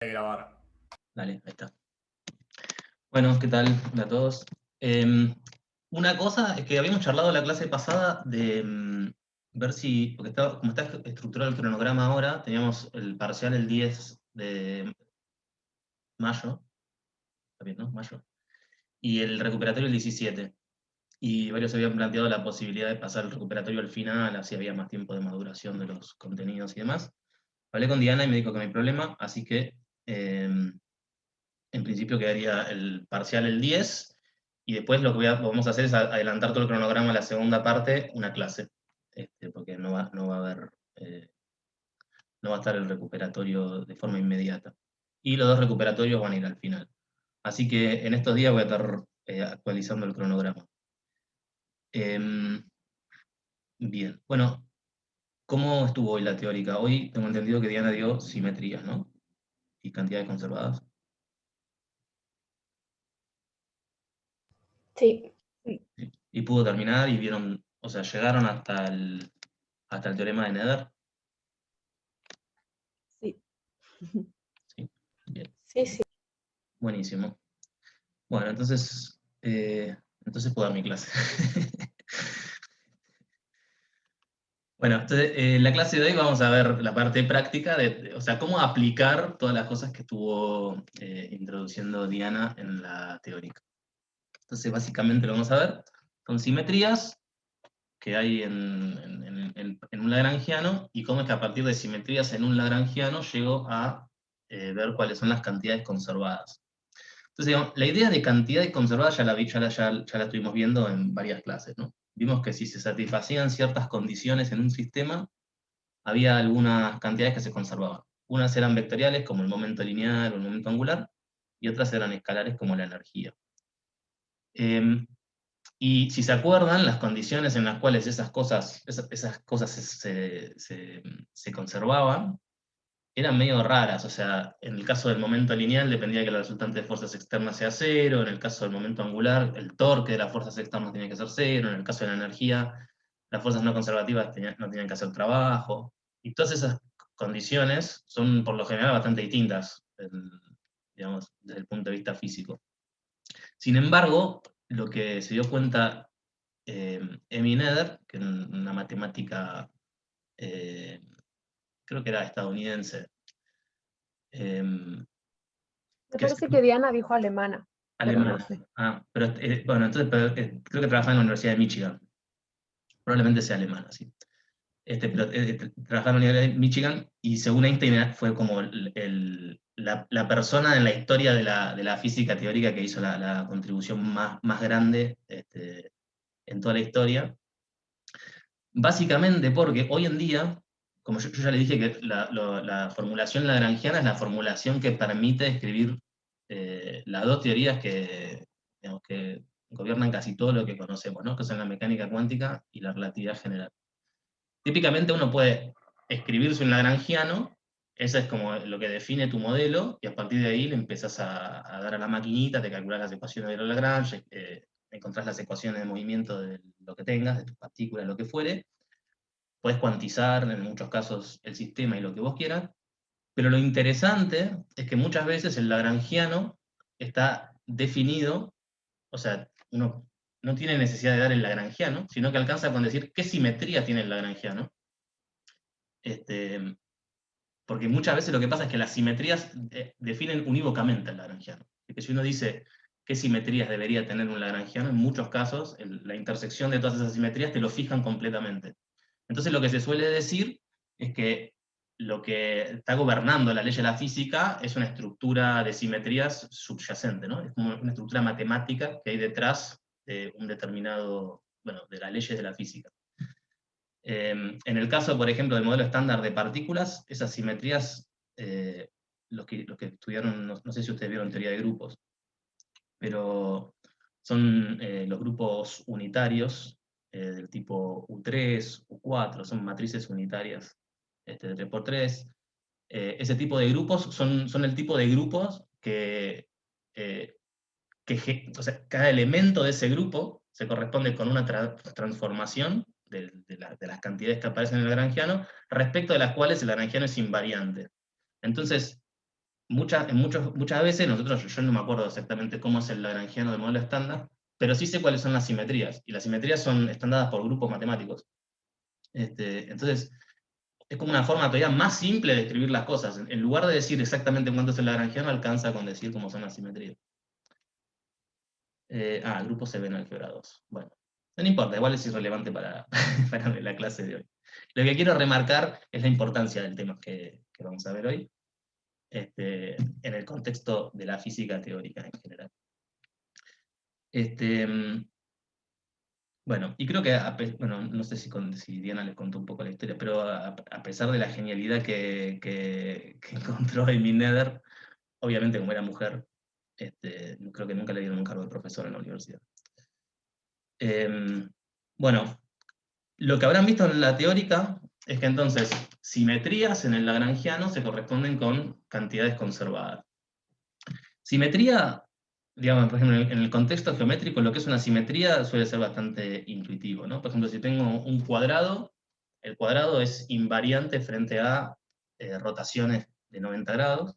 de grabar. Dale, ahí está. Bueno, ¿qué tal? Hola a todos. Una cosa es que habíamos charlado la clase pasada de ver si, porque como está estructurado el cronograma ahora, teníamos el parcial el 10 de mayo, ¿está bien, no? Mayo. Y el recuperatorio el 17. Y varios habían planteado la posibilidad de pasar el recuperatorio al final, así había más tiempo de maduración de los contenidos y demás. Hablé con Diana y me dijo que no hay problema, así que em, en principio quedaría el parcial el 10, y después lo que vamos a hacer es adelantar todo el cronograma a la segunda parte, una clase, porque no va a haber, no va a estar el recuperatorio de forma inmediata. Y los dos recuperatorios van a ir al final. Así que en estos días voy a estar actualizando el cronograma. Em, bien, bueno, ¿cómo estuvo hoy la teórica? Hoy tengo entendido que Diana dio simetrías, ¿no? Y cantidades conservadas. Sí, Sí. Y pudo terminar y vieron, o sea, llegaron hasta el teorema de Nether. sí, Sí, bien, sí, sí. buenísimo. Bueno, entonces puedo dar mi clase. Bueno, entonces, en la clase de hoy vamos a ver la parte práctica o sea, cómo aplicar todas las cosas que estuvo introduciendo Diana en la teórica. Entonces, básicamente lo vamos a ver. Son simetrías que hay en un lagrangiano, y cómo es que a partir de simetrías en un lagrangiano llego a ver cuáles son las cantidades conservadas. Entonces, digamos, la idea de cantidad conservada ya la estuvimos viendo en varias clases, ¿no? Vimos que si se satisfacían ciertas condiciones en un sistema, había algunas cantidades que se conservaban. Unas eran vectoriales, como el momento lineal o el momento angular, y otras eran escalares, como la energía. Y si se acuerdan, las condiciones en las cuales esas cosas se conservaban eran medio raras. O sea, en el caso del momento lineal dependía que la resultante de fuerzas externas sea cero; en el caso del momento angular, el torque de las fuerzas externas tenía que ser cero; en el caso de la energía, las fuerzas no conservativas no tenían que hacer trabajo. Y todas esas condiciones son por lo general bastante distintas, digamos, desde el punto de vista físico. Sin embargo, lo que se dio cuenta Emmy Noether, que es una matemática, eh, creo que era estadounidense, eh, Me que se parece que Diana dijo alemana, pero no alemana. sé. Ah, pero bueno, entonces creo que trabajaba en la Universidad de Michigan. Probablemente sea alemana, sí. Pero trabajaba en la Universidad de Michigan, y según Einstein fue como la persona en la historia de la física teórica que hizo la contribución más grande en toda la historia. Básicamente porque hoy en día, como yo ya le dije, que la formulación lagrangiana es la formulación que permite escribir las dos teorías digamos, que gobiernan casi todo lo que conocemos, ¿no? Que son la mecánica cuántica y la relatividad general. Típicamente uno puede escribirse un lagrangiano, eso es como lo que define tu modelo, y a partir de ahí le empezás a dar a la maquinita, te calculas las ecuaciones de Lagrange, encontrás las ecuaciones de movimiento de lo que tengas, de tus partículas, lo que fuere. Puedes cuantizar en muchos casos el sistema y lo que vos quieras, pero lo interesante es que muchas veces el lagrangiano está definido. O sea, uno no tiene necesidad de dar el lagrangiano, sino que alcanza con decir qué simetría tiene el lagrangiano. Este, Porque muchas veces lo que pasa es que las simetrías definen unívocamente el lagrangiano. Y que si uno dice qué simetrías debería tener un lagrangiano, en muchos casos la intersección de todas esas simetrías te lo fijan completamente. Entonces lo que se suele decir es que lo que está gobernando la ley de la física es una estructura de simetrías subyacente, ¿no? Es como una estructura matemática que hay detrás de un determinado, bueno, de las leyes de la física. En el caso, por ejemplo, del modelo estándar de partículas, esas simetrías, los que estudiaron, no sé si ustedes vieron teoría de grupos, pero son los grupos unitarios del tipo U3, U4, son matrices unitarias de 3×3. Ese tipo de grupos son el tipo de grupos eh, o sea, cada elemento de ese grupo se corresponde con una transformación de las cantidades que aparecen en el lagrangiano, respecto de las cuales el lagrangiano es invariante. Entonces, muchas veces yo no me acuerdo exactamente cómo es el lagrangiano del modelo estándar, pero sí sé cuáles son las simetrías, y las simetrías están dadas por grupos matemáticos. Entonces, es como una forma todavía más simple de escribir las cosas. En lugar de decir exactamente cuánto es el lagrangiano, alcanza con decir cómo son las simetrías. El grupo se ve en álgebra 2. Bueno, no importa, igual es irrelevante para, para la clase de hoy. Lo que quiero remarcar es la importancia del tema que vamos a ver hoy, en el contexto de la física teórica en general. Bueno, y creo que, bueno, no sé si Diana les contó un poco la historia, pero a pesar de la genialidad que encontró Amy Nether, obviamente como era mujer, creo que nunca le dieron un cargo de profesor en la universidad. Bueno, lo que habrán visto en la teórica es que entonces simetrías en el lagrangiano se corresponden con cantidades conservadas. Simetría, digamos, por ejemplo, en el contexto geométrico, lo que es una simetría suele ser bastante intuitivo, ¿no? Por ejemplo, si tengo un cuadrado, el cuadrado es invariante frente a rotaciones de 90 grados,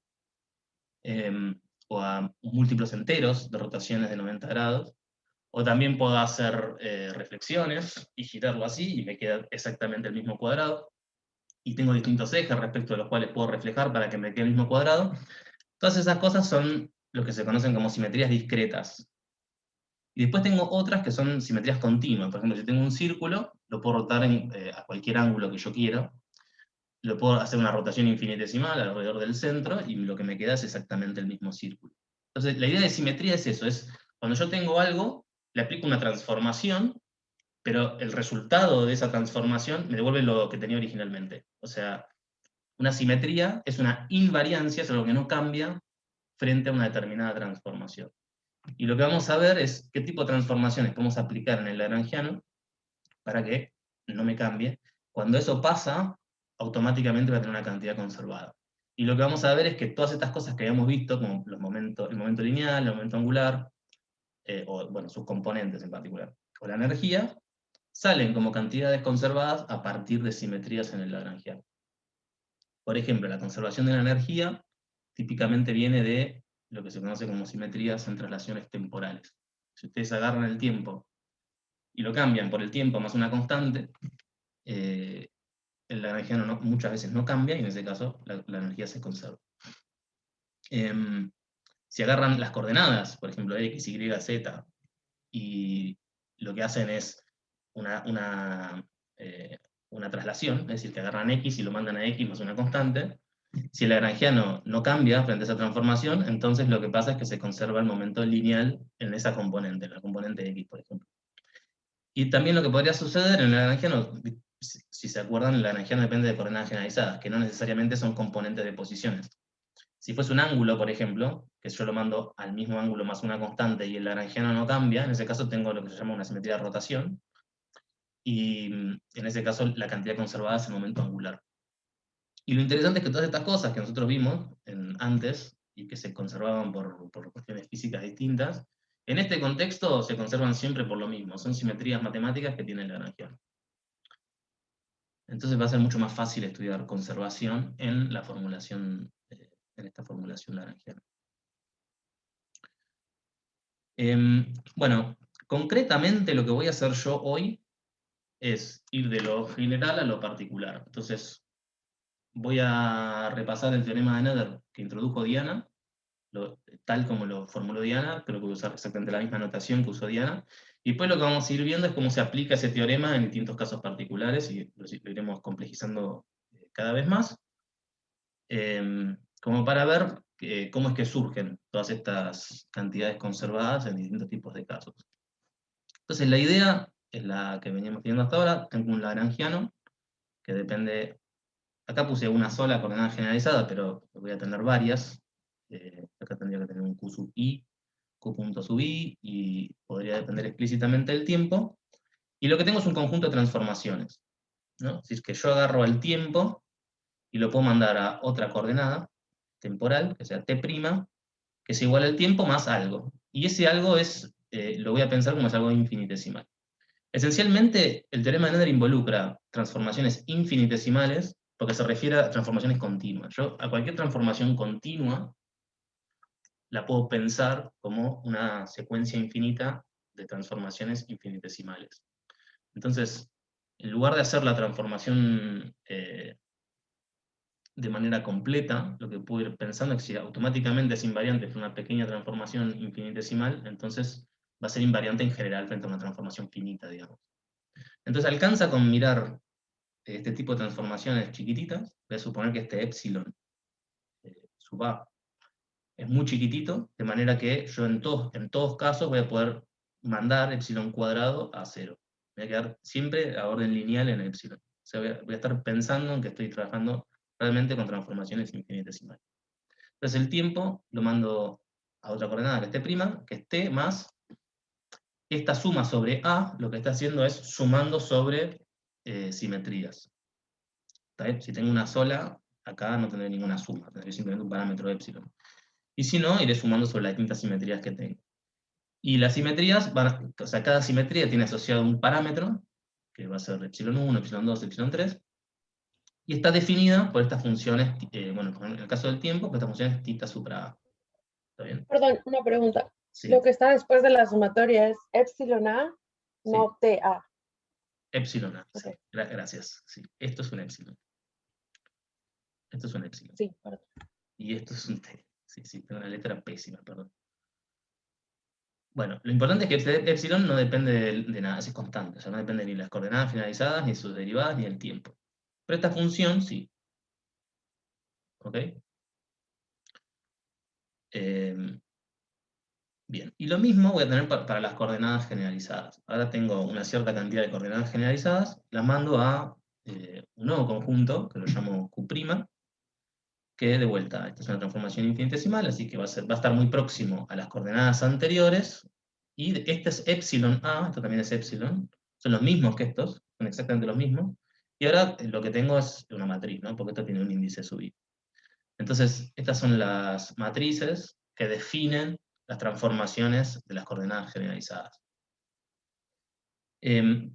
o a múltiplos enteros de rotaciones de 90 grados, o también puedo hacer reflexiones y girarlo así, y me queda exactamente el mismo cuadrado, y tengo distintos ejes respecto de los cuales puedo reflejar para que me quede el mismo cuadrado. Todas esas cosas son lo que se conocen como simetrías discretas. Y después tengo otras que son simetrías continuas. Por ejemplo, si tengo un círculo, lo puedo rotar a cualquier ángulo que yo quiera. Lo puedo hacer una rotación infinitesimal alrededor del centro, y lo que me queda es exactamente el mismo círculo. Entonces, la idea de simetría es eso, es cuando yo tengo algo, le aplico una transformación, pero el resultado de esa transformación me devuelve lo que tenía originalmente. O sea, una simetría es una invariancia, es algo que no cambia frente a una determinada transformación. Y lo que vamos a ver es qué tipo de transformaciones podemos aplicar en el lagrangiano para que no me cambie. Cuando eso pasa, automáticamente va a tener una cantidad conservada. Y lo que vamos a ver es que todas estas cosas que habíamos visto, como el momento lineal, el momento angular, o bueno, sus componentes en particular, o la energía, salen como cantidades conservadas a partir de simetrías en el lagrangiano. Por ejemplo, la conservación de la energía típicamente viene de lo que se conoce como simetrías en traslaciones temporales. Si ustedes agarran el tiempo y lo cambian por el tiempo más una constante, el lagrangiano muchas veces no cambia, y en ese caso la energía se conserva. Si agarran las coordenadas, por ejemplo, x, y, z, y lo que hacen es una traslación, es decir, que agarran x y lo mandan a x más una constante, si el lagrangiano no cambia frente a esa transformación, entonces lo que pasa es que se conserva el momento lineal en esa componente, en la componente x, por ejemplo. Y también lo que podría suceder en el lagrangiano, si se acuerdan, el lagrangiano depende de coordenadas generalizadas, que no necesariamente son componentes de posiciones. Si fuese un ángulo, por ejemplo, que yo lo mando al mismo ángulo más una constante y el lagrangiano no cambia, en ese caso tengo lo que se llama una simetría de rotación, y en ese caso la cantidad conservada es el momento angular. Y lo interesante es que todas estas cosas que nosotros vimos antes, y que se conservaban por cuestiones físicas distintas, en este contexto se conservan siempre por lo mismo, son simetrías matemáticas que tiene el lagrangiano. Entonces va a ser mucho más fácil estudiar conservación en la formulación, en esta formulación lagrangiana. Bueno, concretamente lo que voy a hacer yo hoy es ir de lo general a lo particular. Entonces, voy a repasar el teorema de Nether que introdujo Diana, tal como lo formuló Diana, creo que voy a usar exactamente la misma notación que usó Diana, y después lo que vamos a ir viendo es cómo se aplica ese teorema en distintos casos particulares, y lo iremos complejizando cada vez más, como para ver cómo es que surgen todas estas cantidades conservadas en distintos tipos de casos. Entonces la idea es la que veníamos teniendo hasta ahora. Tengo un lagrangiano que depende, acá puse una sola coordenada generalizada, pero voy a tener varias. Acá tendría que tener un Q sub i, Q punto sub i, y podría depender explícitamente del tiempo. Y lo que tengo es un conjunto de transformaciones, ¿no? Es decir, que yo agarro el tiempo y lo puedo mandar a otra coordenada temporal, que sea t', que es igual al tiempo más algo. Y ese algo lo voy a pensar como es algo infinitesimal. Esencialmente, el teorema de Nether involucra transformaciones infinitesimales, porque se refiere a transformaciones continuas. Yo a cualquier transformación continua la puedo pensar como una secuencia infinita de transformaciones infinitesimales. Entonces, en lugar de hacer la transformación de manera completa, lo que puedo ir pensando es que si automáticamente es invariante frente a una pequeña transformación infinitesimal, entonces va a ser invariante en general frente a una transformación finita, digamos. Entonces alcanza con mirar este tipo de transformaciones chiquititas. Voy a suponer que este epsilon sub a es muy chiquitito, de manera que yo en todos casos voy a poder mandar epsilon cuadrado a 0. Voy a quedar siempre a orden lineal en epsilon. O sea, voy a estar pensando en que estoy trabajando realmente con transformaciones infinitesimales. Entonces el tiempo lo mando a otra coordenada que esté prima, que esté más esta suma sobre A, lo que está haciendo es sumando sobre simetrías. ¿Está bien? Si tengo una sola, acá no tendré ninguna suma, tendré simplemente un parámetro epsilon. Y si no, iré sumando sobre las distintas simetrías que tengo. Y las simetrías, o sea, cada simetría tiene asociado un parámetro, que va a ser epsilon 1, epsilon 2, epsilon 3, y está definida por estas funciones, bueno, en el caso del tiempo, por estas funciones θ supra A. ¿Está bien? Perdón, una pregunta. Sí, Lo que está después de la sumatoria es epsilon A, sí. no TA. Epsilon A, sí. Okay. Gracias. Sí. Esto es un epsilon. Esto es un epsilon. Sí, perdón. Y esto es un T. Sí, sí, tengo una letra pésima, perdón. Bueno, lo importante es que este epsilon no depende de nada, es constante, o sea, no depende ni de las coordenadas finalizadas, ni de sus derivadas, ni del tiempo. Pero esta función sí. ¿Ok? Bien, y lo mismo voy a tener para las coordenadas generalizadas. Ahora tengo una cierta cantidad de coordenadas generalizadas, las mando a un nuevo conjunto, que lo llamo Q', que de vuelta, esta es una transformación infinitesimal, así que va a estar muy próximo a las coordenadas anteriores, y este es epsilon A, esto también es epsilon, son los mismos que estos, son exactamente los mismos, y ahora lo que tengo es una matriz, ¿no? Porque esto tiene un índice sub i. Entonces, estas son las matrices que definen las transformaciones de las coordenadas generalizadas.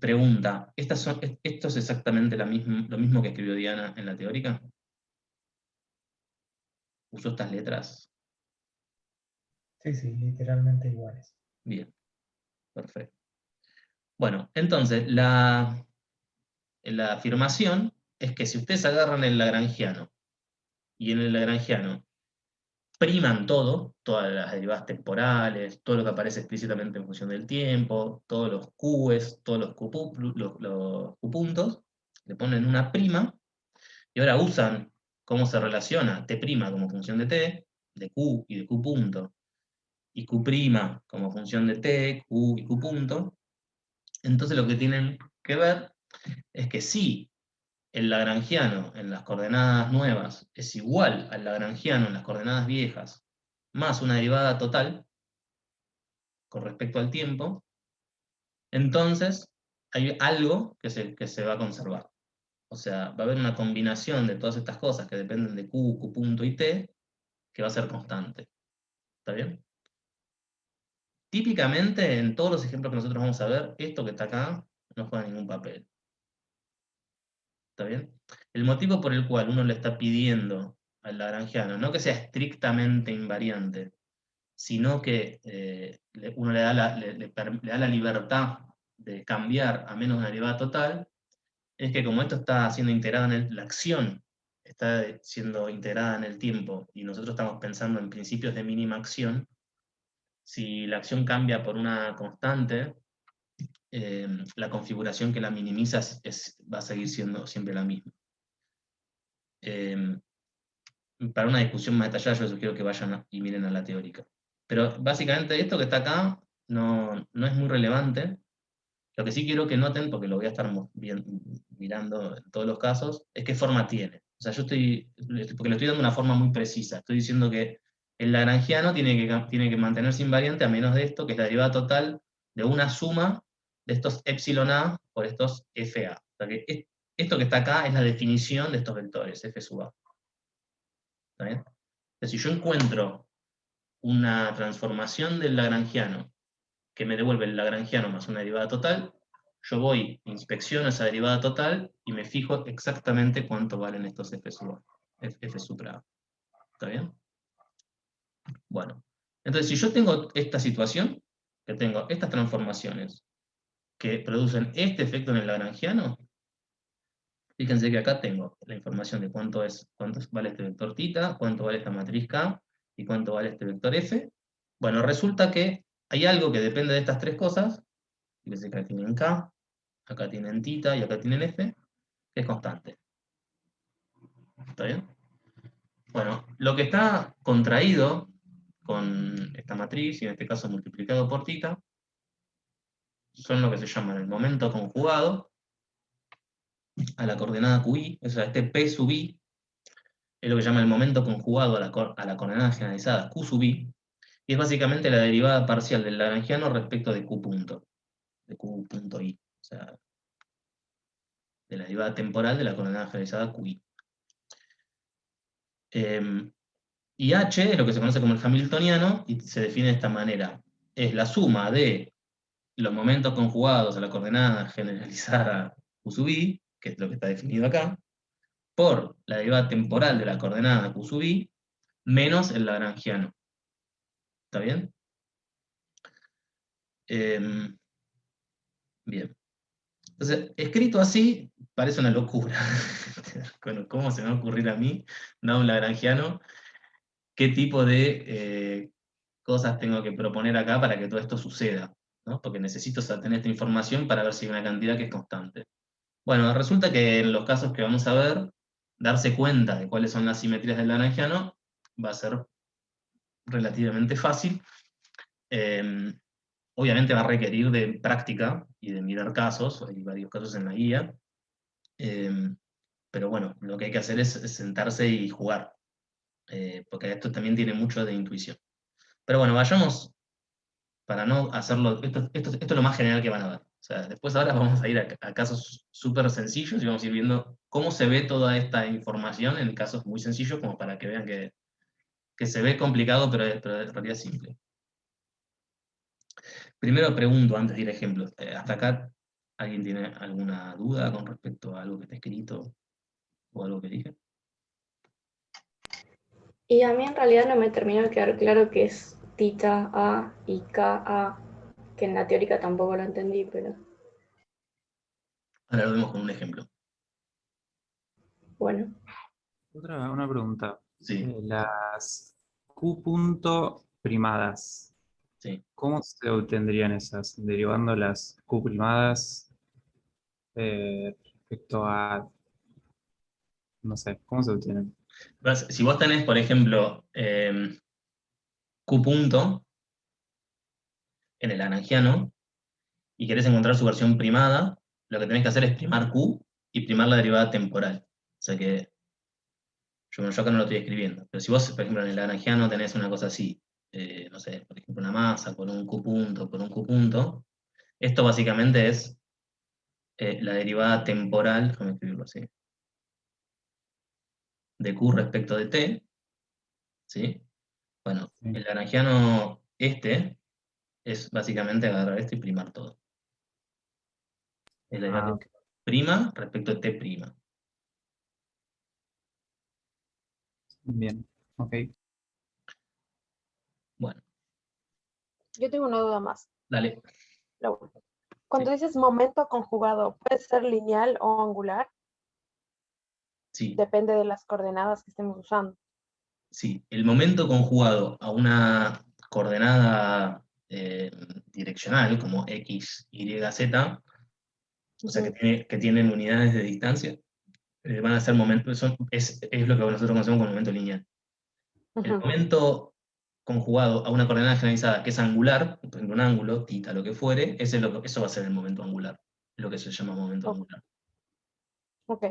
Pregunta, ¿esto es exactamente lo mismo que escribió Diana en la teórica? ¿Usó estas letras? Sí, sí, literalmente iguales. Bien, perfecto. Bueno, entonces, la afirmación es que si ustedes agarran el lagrangiano y en el lagrangiano priman todo, todas las derivadas temporales, todo lo que aparece explícitamente en función del tiempo, todos los q's, todos los q puntos, le ponen una prima, y ahora usan cómo se relaciona t' como función de t, de q y de q punto, y q' como función de t, q y q punto. Entonces lo que tienen que ver es que si el lagrangiano en las coordenadas nuevas es igual al lagrangiano en las coordenadas viejas, más una derivada total con respecto al tiempo, entonces hay algo que se va a conservar. O sea, va a haber una combinación de todas estas cosas que dependen de Q, Q punto y T, que va a ser constante. ¿Está bien? Típicamente, en todos los ejemplos que nosotros vamos a ver, esto que está acá no juega ningún papel. ¿Está bien? El motivo por el cual uno le está pidiendo al lagrangiano, no que sea estrictamente invariante, sino que uno le da le da la libertad de cambiar a menos una derivada total, es que como esto está siendo integrado la acción está siendo integrada en el tiempo y nosotros estamos pensando en principios de mínima acción, si la acción cambia por una constante, la configuración que la minimiza va a seguir siendo siempre la misma. Para una discusión más detallada, yo les sugiero que vayan y miren a la teórica. Pero básicamente esto que está acá no es muy relevante. Lo que sí quiero que noten, porque lo voy a estar mirando en todos los casos, es qué forma tiene. O sea, porque le estoy dando una forma muy precisa. Estoy diciendo que el lagrangiano tiene que mantenerse invariante a menos de esto, que es la derivada total de una suma de estos epsilon a por estos fa. O sea que esto que está acá es la definición de estos vectores, f sub a. ¿Está bien? Entonces, si yo encuentro una transformación del lagrangiano que me devuelve el lagrangiano más una derivada total, yo voy, inspecciono esa derivada total y me fijo exactamente cuánto valen estos f supra A. ¿Está bien? Bueno, Entonces, si yo tengo esta situación, que tengo estas transformaciones que producen este efecto en el lagrangiano, fíjense que acá tengo la información de cuánto vale este vector θ, cuánto vale esta matriz K, y cuánto vale este vector F. Bueno, resulta que hay algo que depende de estas tres cosas, fíjense que acá tienen K, acá tienen θ y acá tienen F, que es constante. ¿Está bien? Bueno, lo que está contraído con esta matriz, y en este caso multiplicado por θ, son lo que se llaman el momento conjugado a la coordenada QI, o sea, este P sub I, es lo que se llama el momento conjugado a la coordenada generalizada Q sub I, y es básicamente la derivada parcial del lagrangiano respecto de Q punto, de Q punto I, o sea, de la derivada temporal de la coordenada generalizada QI. Y H es lo que se conoce como el hamiltoniano, y se define de esta manera. Es la suma de los momentos conjugados a la coordenada generalizada Q sub I, que es lo que está definido acá, por la derivada temporal de la coordenada Q sub I, menos el lagrangiano. ¿Está bien? Bien. Entonces, escrito así, parece una locura. Bueno, ¿cómo se me va a ocurrir a mí, dado un lagrangiano, qué tipo de cosas tengo que proponer acá para que todo esto suceda? ¿No? Porque necesito tener esta información para ver si hay una cantidad que es constante. Bueno, resulta que en los casos que vamos a ver, darse cuenta de cuáles son las simetrías del lagrangiano va a ser relativamente fácil. Obviamente va a requerir de práctica y de mirar casos, hay varios casos en la guía, pero bueno, lo que hay que hacer es sentarse y jugar, porque esto también tiene mucho de intuición. Pero bueno, vayamos, para no hacerlo, esto es lo más general que van a ver. O sea, después ahora vamos a ir a casos súper sencillos y vamos a ir viendo cómo se ve toda esta información en casos muy sencillos, como para que vean que se ve complicado, pero en realidad es simple. Primero pregunto, antes de ir a ejemplos, ¿hasta acá alguien tiene alguna duda con respecto a algo que está escrito o algo que dije? Y a mí en realidad no me terminó de quedar claro qué es θ A y K A, que en la teórica tampoco lo entendí, pero Ahora lo vemos con un ejemplo. bueno. Una pregunta. Sí, Las Q punto primadas, sí. ¿cómo se obtendrían esas? Derivando las Q primadas respecto a, no sé, ¿cómo se obtienen? Si vos tenés, por ejemplo, Q punto en el lagrangiano y querés encontrar su versión primada, lo que tenés que hacer es primar Q y primar la derivada temporal. O sea que yo acá no lo estoy escribiendo, pero si vos, por ejemplo, en el lagrangiano tenés una cosa así, no sé, por ejemplo, una masa con un Q punto, esto básicamente es la derivada temporal, déjame escribirlo así, de Q respecto de T, ¿sí? Bueno, Sí. el lagrangiano es básicamente agarrar esto y primar todo. Es la derivada Ok. prima respecto de T prima. Bien, ok. Bueno, Yo tengo una duda más. dale. Laura. Cuando Sí. dices momento conjugado, ¿puede ser lineal o angular? Sí, Depende de las coordenadas que estemos usando. sí. El momento conjugado a una coordenada direccional, como X, Y, Z, o sea, Ujú. que tienen unidades de distancia, van a ser momentos, es lo que nosotros conocemos como momento lineal. El Ujú. momento conjugado a una coordenada generalizada que es angular, por ejemplo, un ángulo, θ, lo que fuere, eso va a ser el momento angular, lo que se llama momento Ok. angular. Ok.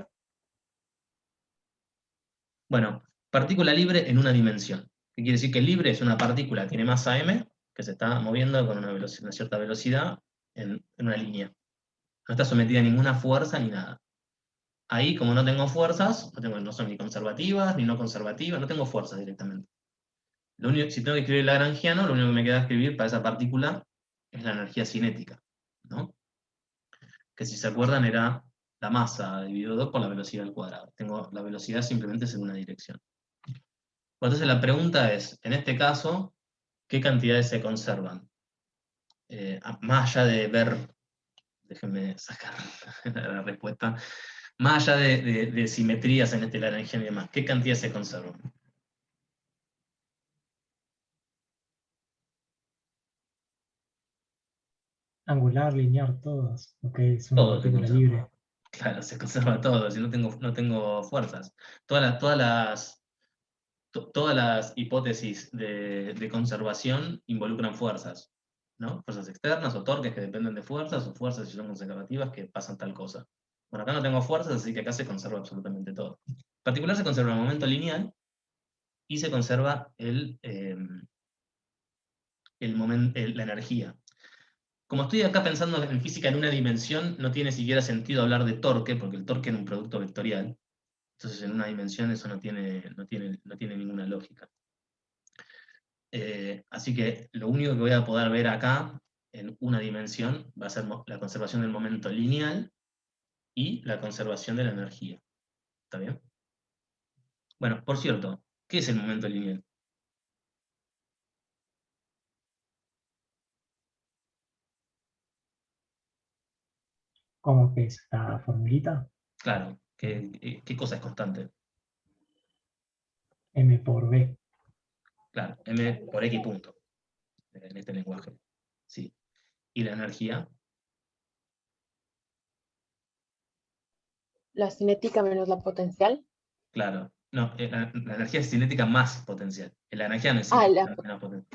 Bueno, partícula libre en una dimensión. ¿Qué quiere decir? Que libre es una partícula que tiene masa m, que se está moviendo con una cierta velocidad en una línea. No está sometida a ninguna fuerza ni nada. Ahí, como no tengo fuerzas, no son ni conservativas ni no conservativas, no tengo fuerzas directamente. Si tengo que escribir el lagrangiano, lo único que me queda escribir para esa partícula es la energía cinética, ¿no? Que si se acuerdan era la masa dividido 2 por la velocidad al cuadrado. Tengo la velocidad simplemente en una dirección. Entonces la pregunta es, en este caso, ¿qué cantidades se conservan? Más allá de ver, déjenme sacar la respuesta, más allá de simetrías en este Lagrangiano y demás, ¿qué cantidades se conservan? Angular, lineal, todas. Ok, es una Todo se partícula conserva. libre. Claro, se conserva todo, si no tengo fuerzas. Todas las hipótesis de conservación involucran fuerzas, ¿no? Fuerzas externas o torques que dependen de fuerzas, o fuerzas si son conservativas que pasan tal cosa. Bueno, acá no tengo fuerzas, así que acá se conserva absolutamente todo. En particular se conserva el momento lineal y se conserva la energía. Como estoy acá pensando en física en una dimensión, no tiene siquiera sentido hablar de torque, porque el torque es un producto vectorial. Entonces en una dimensión eso no tiene ninguna lógica. Así que lo único que voy a poder ver acá, en una dimensión, va a ser la conservación del momento lineal y la conservación de la energía. ¿Está bien? Bueno, por cierto, ¿qué es el momento lineal? ¿Cómo que es la formulita? Claro, ¿qué cosa es constante? M por B. Claro, m por x punto, en este lenguaje. Sí. ¿Y la energía? La cinética menos la potencial. Claro. No, la energía es cinética más potencial. La energía no es Ah, cinética menos potencial.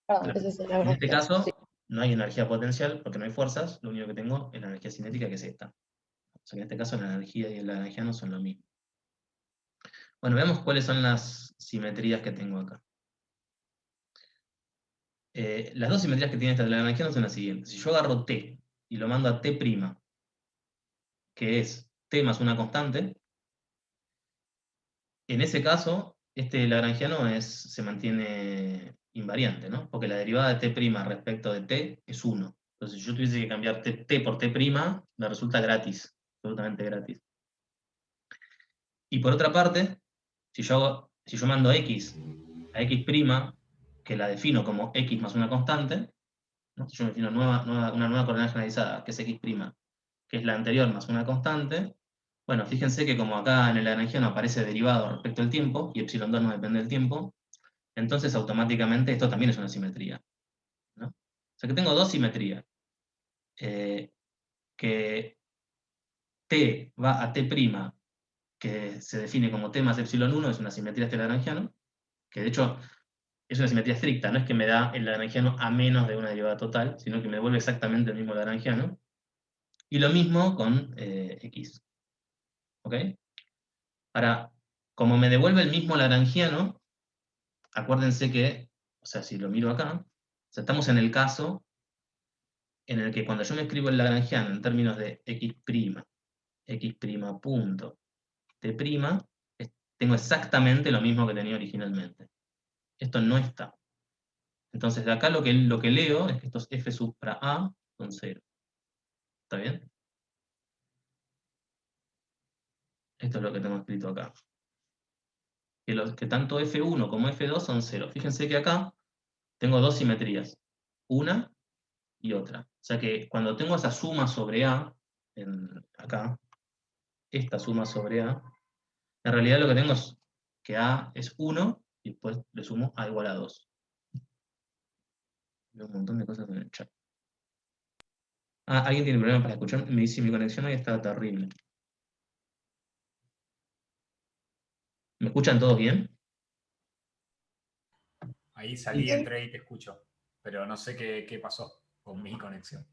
perdón, Claro. esa es la En este gracia. caso, Sí. no hay energía potencial porque no hay fuerzas, lo único que tengo es la energía cinética, que es esta. O sea que en este caso la energía y la energía no son lo mismo. Bueno, veamos cuáles son las simetrías que tengo acá. Las dos simetrías que tiene esta Lagrangiana son las siguientes. Si yo agarro t y lo mando a t', que es t más una constante, en ese caso, este Lagrangiano se mantiene invariante, ¿no? Porque la derivada de t' respecto de t es 1. Entonces, si yo tuviese que cambiar t por t', me resulta gratis, absolutamente gratis. Y por otra parte, si yo mando x a x', que la defino como x más una constante, ¿no? Si yo me defino una nueva coordenada generalizada, que es x', que es la anterior más una constante, bueno, fíjense que como acá en el Lagrangiano aparece derivado respecto al tiempo, y epsilon 2 no depende del tiempo, entonces automáticamente esto también es una simetría, ¿no? O sea que tengo dos simetrías. Que t va a t', que se define como t más epsilon 1, es una simetría este Lagrangiano, que de hecho es una simetría estricta, no es que me da el Lagrangiano a menos de una derivada total, sino que me devuelve exactamente el mismo Lagrangiano. Y lo mismo con x. ¿Ok? Ahora, como me devuelve el mismo Lagrangiano, acuérdense que, o sea, si lo miro acá, o sea, estamos en el caso en el que cuando yo me escribo el Lagrangiano en términos de x', punto, t', tengo exactamente lo mismo que tenía originalmente. Esto no está. Entonces, de acá lo que leo es que estos f supra a son 0. ¿Está bien? Esto es lo que tengo escrito acá. Que tanto f1 como f2 son 0. Fíjense que acá tengo dos simetrías. Una y otra. O sea que cuando tengo esa suma sobre a, acá, esta suma sobre a, en realidad lo que tengo es que a es 1 y después le sumo a igual a 2. Veo un montón de cosas en el chat. Ah, alguien tiene problemas para escuchar. Me dice mi conexión hoy está terrible. ¿Me escuchan todos bien? Ahí salí, entré y te escucho. Pero no sé qué pasó con mi conexión.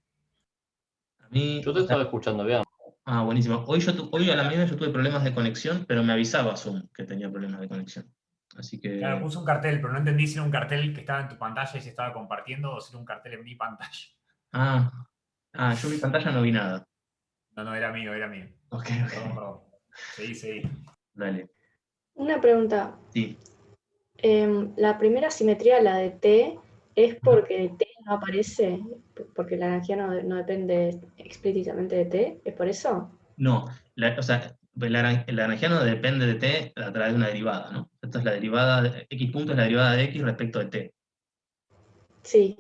A mí, Yo te estaba escuchando bien. Ah, buenísimo. Hoy a la mañana yo tuve problemas de conexión, pero me avisaba Zoom que tenía problemas de conexión. Así que... Claro, puse un cartel, pero no entendí si era un cartel que estaba en tu pantalla y se estaba compartiendo o si era un cartel en mi pantalla. Yo en mi pantalla no vi nada. No, era mío, era mío. Ok. Perdón. Seguí. Dale. Una pregunta. Sí. La primera simetría, la de T, ¿es porque T no aparece? ¿Porque la energía no depende explícitamente de T? ¿Es por eso? No, o sea, la energía no depende de t a través de una derivada, ¿no? Esto es la derivada, x punto es la derivada de x respecto de t. Sí,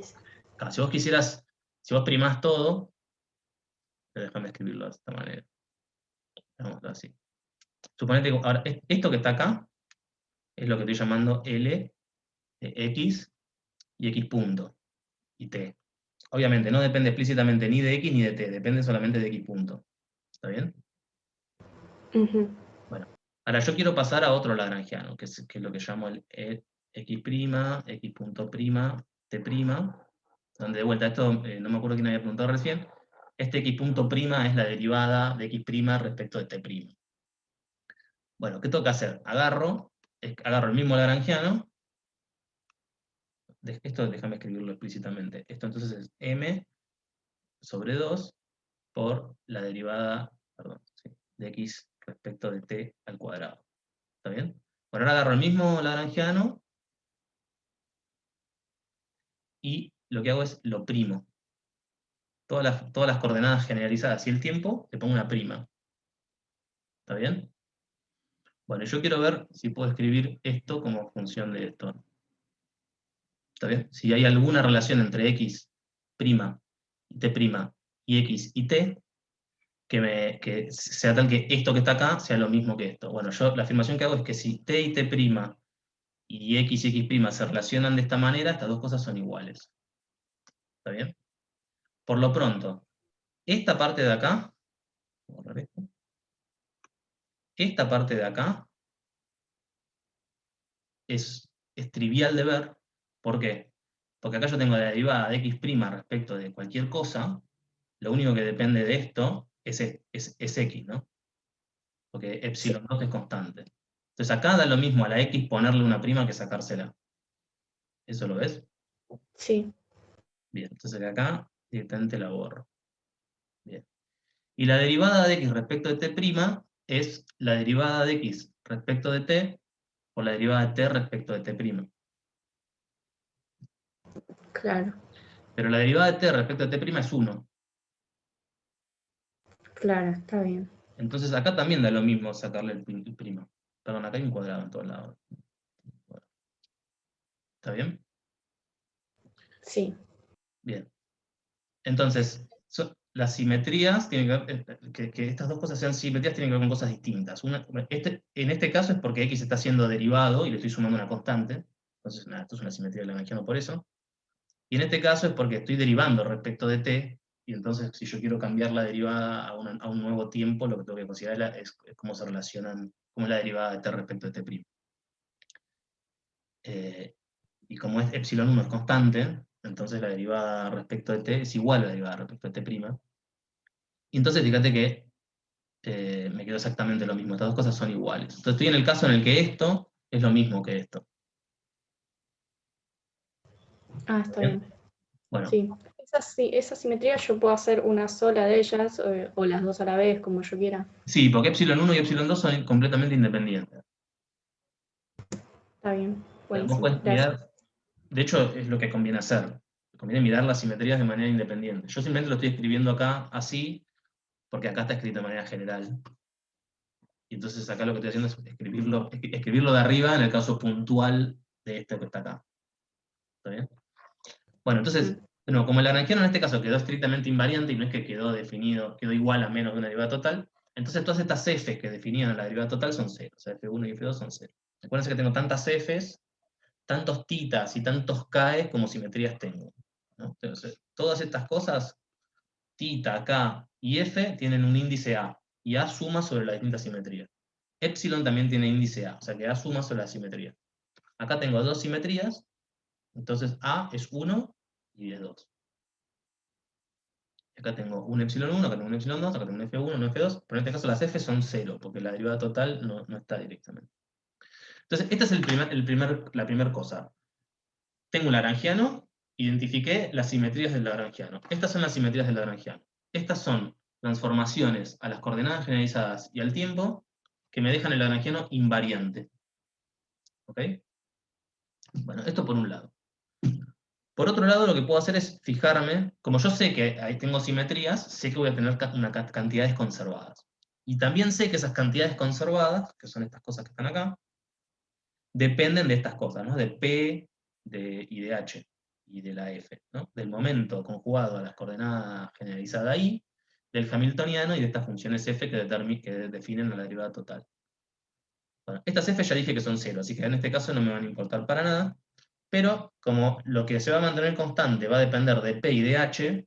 Claro, si vos quisieras, si vos primás todo, déjame escribirlo de esta manera. Vamos así. Suponete que ahora, esto que está acá es lo que estoy llamando L, X y X punto, y T. Obviamente no depende explícitamente ni de X ni de T, depende solamente de X punto. ¿Está bien? ujú, Bueno, ahora yo quiero pasar a otro lagrangiano, que es lo que llamo el X', X punto prima, T prima, donde de vuelta, esto no me acuerdo quién había preguntado recién, este X punto prima es la derivada de X prima respecto de T prima. Bueno, ¿qué tengo que hacer? Agarro el mismo lagrangiano, esto déjame escribirlo explícitamente, esto entonces es M sobre 2 por la derivada, perdón, sí, de X respecto de T al cuadrado. ¿Está bien? Bueno, ahora agarro el mismo lagrangiano y lo que hago es lo primo. Todas las coordenadas generalizadas y el tiempo, le pongo una prima. ¿Está bien? Bueno, yo quiero ver si puedo escribir esto como función de esto. ¿Está bien? Si hay alguna relación entre x' y t' y x y t, que sea tal que esto que está acá sea lo mismo que esto. Bueno, yo la afirmación que hago es que si t y t' y x y x' se relacionan de esta manera, estas dos cosas son iguales. ¿Está bien? Por lo pronto, esta parte de acá, voy a borrar esto. Esta parte de acá es trivial de ver. ¿Por qué? Porque acá yo tengo la derivada de x' respecto de cualquier cosa, lo único que depende de esto es x, ¿no? Porque epsilon 2 es constante. Entonces acá da lo mismo a la x ponerle una prima que sacársela. ¿Eso lo ves? sí, Bien, entonces acá directamente la borro. Bien. Y la derivada de x respecto de t' es la derivada de x respecto de t por la derivada de t respecto de t'. claro, Pero la derivada de t respecto de t' es 1. claro, está bien. Entonces acá también da lo mismo sacarle el prima. Perdón, acá hay un cuadrado en todos lados. ¿Está bien? Sí, Bien. Entonces, las simetrías tienen que ver, que estas dos cosas sean simetrías tienen que ver con cosas distintas. En este caso es porque x está siendo derivado y le estoy sumando una constante. Entonces, nada, esto es una simetría de Lagrangiano por eso. Y en este caso es porque estoy derivando respecto de t, y entonces si yo quiero cambiar la derivada a un nuevo tiempo, lo que tengo que considerar es cómo se relacionan, cómo es la derivada de t respecto de t'. Y como es epsilon 1 es constante, entonces la derivada respecto de t es igual a la derivada respecto de t'. Y entonces fíjate que me quedó exactamente lo mismo, estas dos cosas son iguales. Entonces estoy en el caso en el que esto es lo mismo que esto. ah, está ¿Bien? bien. Bueno, Sí, esa simetría yo puedo hacer una sola de ellas o las dos a la vez, como yo quiera. sí, porque epsilon 1 y epsilon 2 son completamente independientes. Está bien, O sea, vos buenísimo, podés gracias. mirar, de hecho es lo que conviene hacer, conviene mirar las simetrías de manera independiente. Yo simplemente lo estoy escribiendo acá así, porque acá está escrito de manera general. Y entonces acá lo que estoy haciendo es escribirlo de arriba en el caso puntual de esto que está acá. ¿Está bien? Bueno, entonces, bueno, como el lagrangiano en este caso quedó estrictamente invariante y no es que quedó definido, quedó igual a menos de una derivada total, entonces todas estas f's que definían la derivada total son 0. O sea, f1 y f2 son 0. Acuérdense que tengo tantas f's, tantos titas y tantos k's como simetrías tengo, ¿no? Entonces, todas estas cosas, tita, k y f, tienen un índice a, y a suma sobre las distintas simetrías. Epsilon también tiene índice a, o sea que a suma sobre la simetría. Acá tengo dos simetrías, entonces a es 1 y es 2. Acá tengo un epsilon 1, acá tengo un epsilon 2, acá tengo un f1, un f2, pero en este caso las f son 0, porque la derivada total no está directamente. Entonces, esta es la primera cosa. Tengo un lagrangiano, identifiqué las simetrías del lagrangiano. Estas son las simetrías del lagrangiano. Estas son transformaciones a las coordenadas generalizadas y al tiempo que me dejan el lagrangiano invariante. ¿Ok? Bueno, esto por un lado. Por otro lado, lo que puedo hacer es fijarme, como yo sé que ahí tengo simetrías, sé que voy a tener cantidades conservadas. Y también sé que esas cantidades conservadas, que son estas cosas que están acá, dependen de estas cosas, ¿no? De P y de H. y de la f, ¿no? Del momento conjugado a las coordenadas generalizadas I, del hamiltoniano y de estas funciones f que definen la derivada total. Bueno, estas f ya dije que son 0, así que en este caso no me van a importar para nada, pero como lo que se va a mantener constante va a depender de p y de h,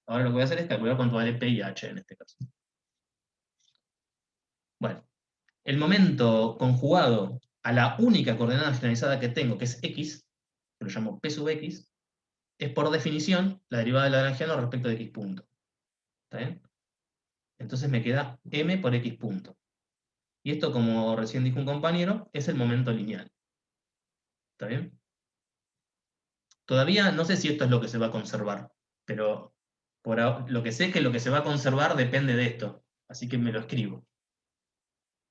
ahora lo que voy a hacer es calcular cuánto vale p y h en este caso. Bueno, el momento conjugado a la única coordenada generalizada que tengo, que es x, que lo llamo p sub x, es por definición la derivada del lagrangiano respecto de x punto. ¿Está bien? Entonces me queda m por x punto. Y esto, como recién dijo un compañero, es el momento lineal. ¿Está bien? Todavía no sé si esto es lo que se va a conservar, pero lo que sé es que lo que se va a conservar depende de esto, así que me lo escribo.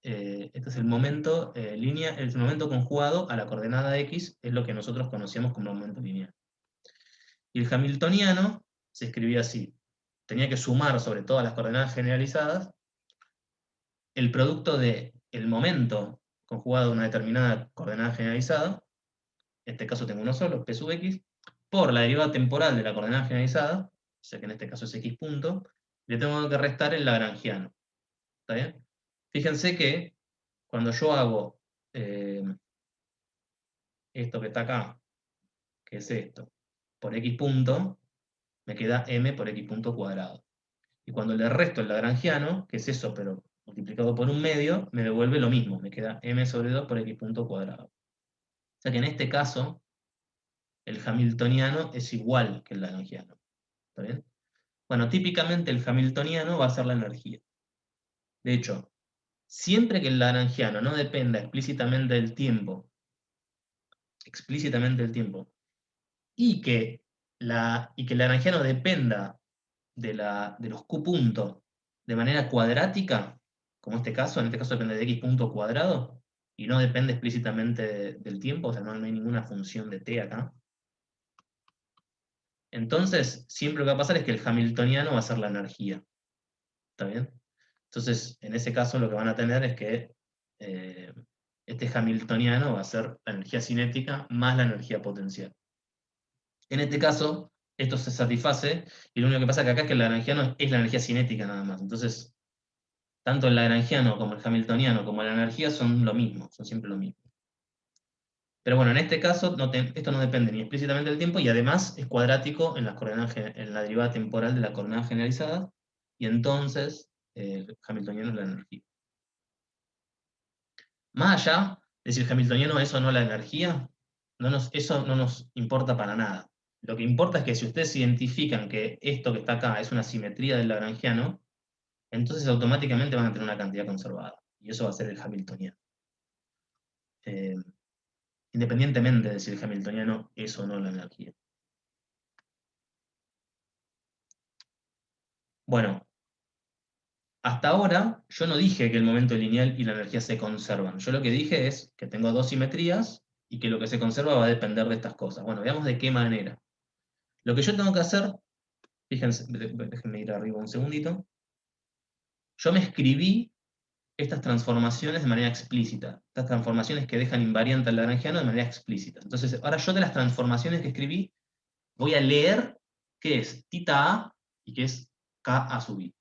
Este es el momento el momento conjugado a la coordenada x, es lo que nosotros conocíamos como momento lineal. Y el hamiltoniano se escribía así. Tenía que sumar sobre todas las coordenadas generalizadas el producto de el momento conjugado a una determinada coordenada generalizada, en este caso tengo uno solo, p sub x, por la derivada temporal de la coordenada generalizada, o sea que en este caso es x punto, le tengo que restar el lagrangiano. ¿Está bien? Fíjense que cuando yo hago esto que está acá, que es esto, por x punto, me queda m por x punto cuadrado. Y cuando le resto el lagrangiano, que es eso, pero multiplicado por un medio, me devuelve lo mismo, me queda m sobre 2 por x punto cuadrado. O sea que en este caso, el hamiltoniano es igual que el lagrangiano. ¿Está bien? Bueno, típicamente el hamiltoniano va a ser la energía. De hecho, siempre que el lagrangiano no dependa explícitamente del tiempo, y que el lagrangiano dependa de los q puntos de manera cuadrática, como en este caso depende de x punto cuadrado, y no depende explícitamente del tiempo, o sea, no hay ninguna función de t acá. Entonces, siempre lo que va a pasar es que el hamiltoniano va a ser la energía. ¿Está bien? Entonces, en ese caso lo que van a tener es que este hamiltoniano va a ser la energía cinética más la energía potencial. En este caso, esto se satisface, y lo único que pasa acá es que el lagrangiano es la energía cinética nada más. Entonces, tanto el lagrangiano como el hamiltoniano como la energía son lo mismo, son siempre lo mismo. Pero bueno, en este caso esto no depende ni explícitamente del tiempo, y además es cuadrático en la derivada temporal de la coordenada generalizada, y entonces el hamiltoniano es la energía. Más allá de si el hamiltoniano es o no la energía, eso no nos importa para nada. Lo que importa es que si ustedes identifican que esto que está acá es una simetría del lagrangiano, entonces automáticamente van a tener una cantidad conservada. Y eso va a ser el hamiltoniano. Independientemente de si el hamiltoniano es o no la energía. Bueno, hasta ahora yo no dije que el momento lineal y la energía se conservan. Yo lo que dije es que tengo dos simetrías y que lo que se conserva va a depender de estas cosas. Bueno, veamos de qué manera. Lo que yo tengo que hacer, fíjense, déjenme ir arriba un segundito. Yo me escribí estas transformaciones de manera explícita. Estas transformaciones que dejan invariante al lagrangiano de manera explícita. Entonces, ahora yo de las transformaciones que escribí, voy a leer qué es tita a y qué es k a sub i.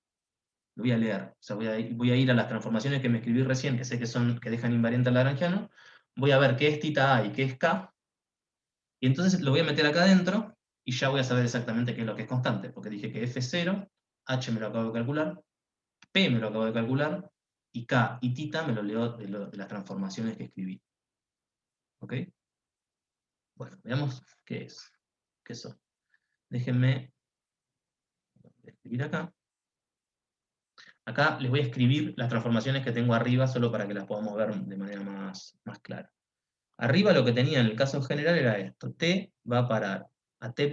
Lo voy a leer. O sea, voy a ir a las transformaciones que me escribí recién, que sé que dejan invariante al lagrangiano. Voy a ver qué es tita a y qué es k. Y entonces lo voy a meter acá adentro y ya voy a saber exactamente qué es lo que es constante. Porque dije que f0, h me lo acabo de calcular, p me lo acabo de calcular, y k y tita me lo leo de las transformaciones que escribí. ¿Ok? Bueno, veamos qué es. ¿Qué son? Déjenme escribir acá. Acá les voy a escribir las transformaciones que tengo arriba, solo para que las podamos ver de manera más clara. Arriba lo que tenía en el caso general era esto. T va a parar a T',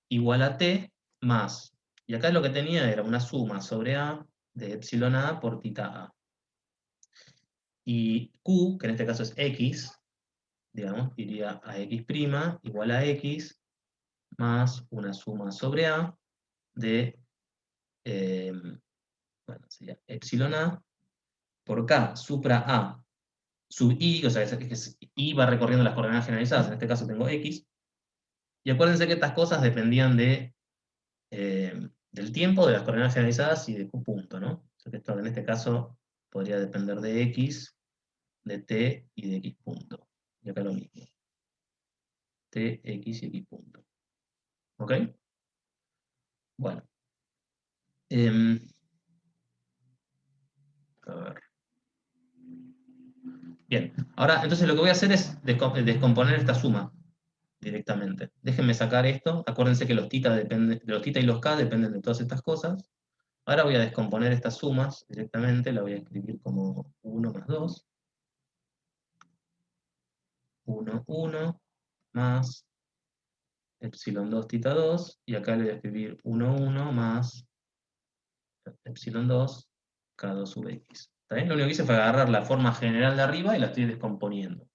igual a T más. Y acá lo que tenía era una suma sobre A de epsilon A por tita A. Y Q, que en este caso es X, digamos, iría a X' igual a X más una suma sobre A de, bueno, sería epsilon A por K supra A sub i, o sea, es i va recorriendo las coordenadas generalizadas, en este caso tengo x, y acuérdense que estas cosas dependían del tiempo, de las coordenadas generalizadas y de q punto, ¿no? O sea que esto en este caso podría depender de x, de t y de x punto. Y acá lo mismo. T, x y x punto. ¿Ok? Bueno. A ver. Bien, ahora entonces lo que voy a hacer es descomponer esta suma directamente. Déjenme sacar esto. Acuérdense que los θ y los k dependen de todas estas cosas. Ahora voy a descomponer estas sumas directamente. La voy a escribir como 1 más 2. 1, 1 más epsilon 2 θ 2. Y acá le voy a escribir 1, 1 más epsilon 2 k2 sub x. ¿Está bien? Lo único que hice fue agarrar la forma general de arriba y la estoy descomponiendo.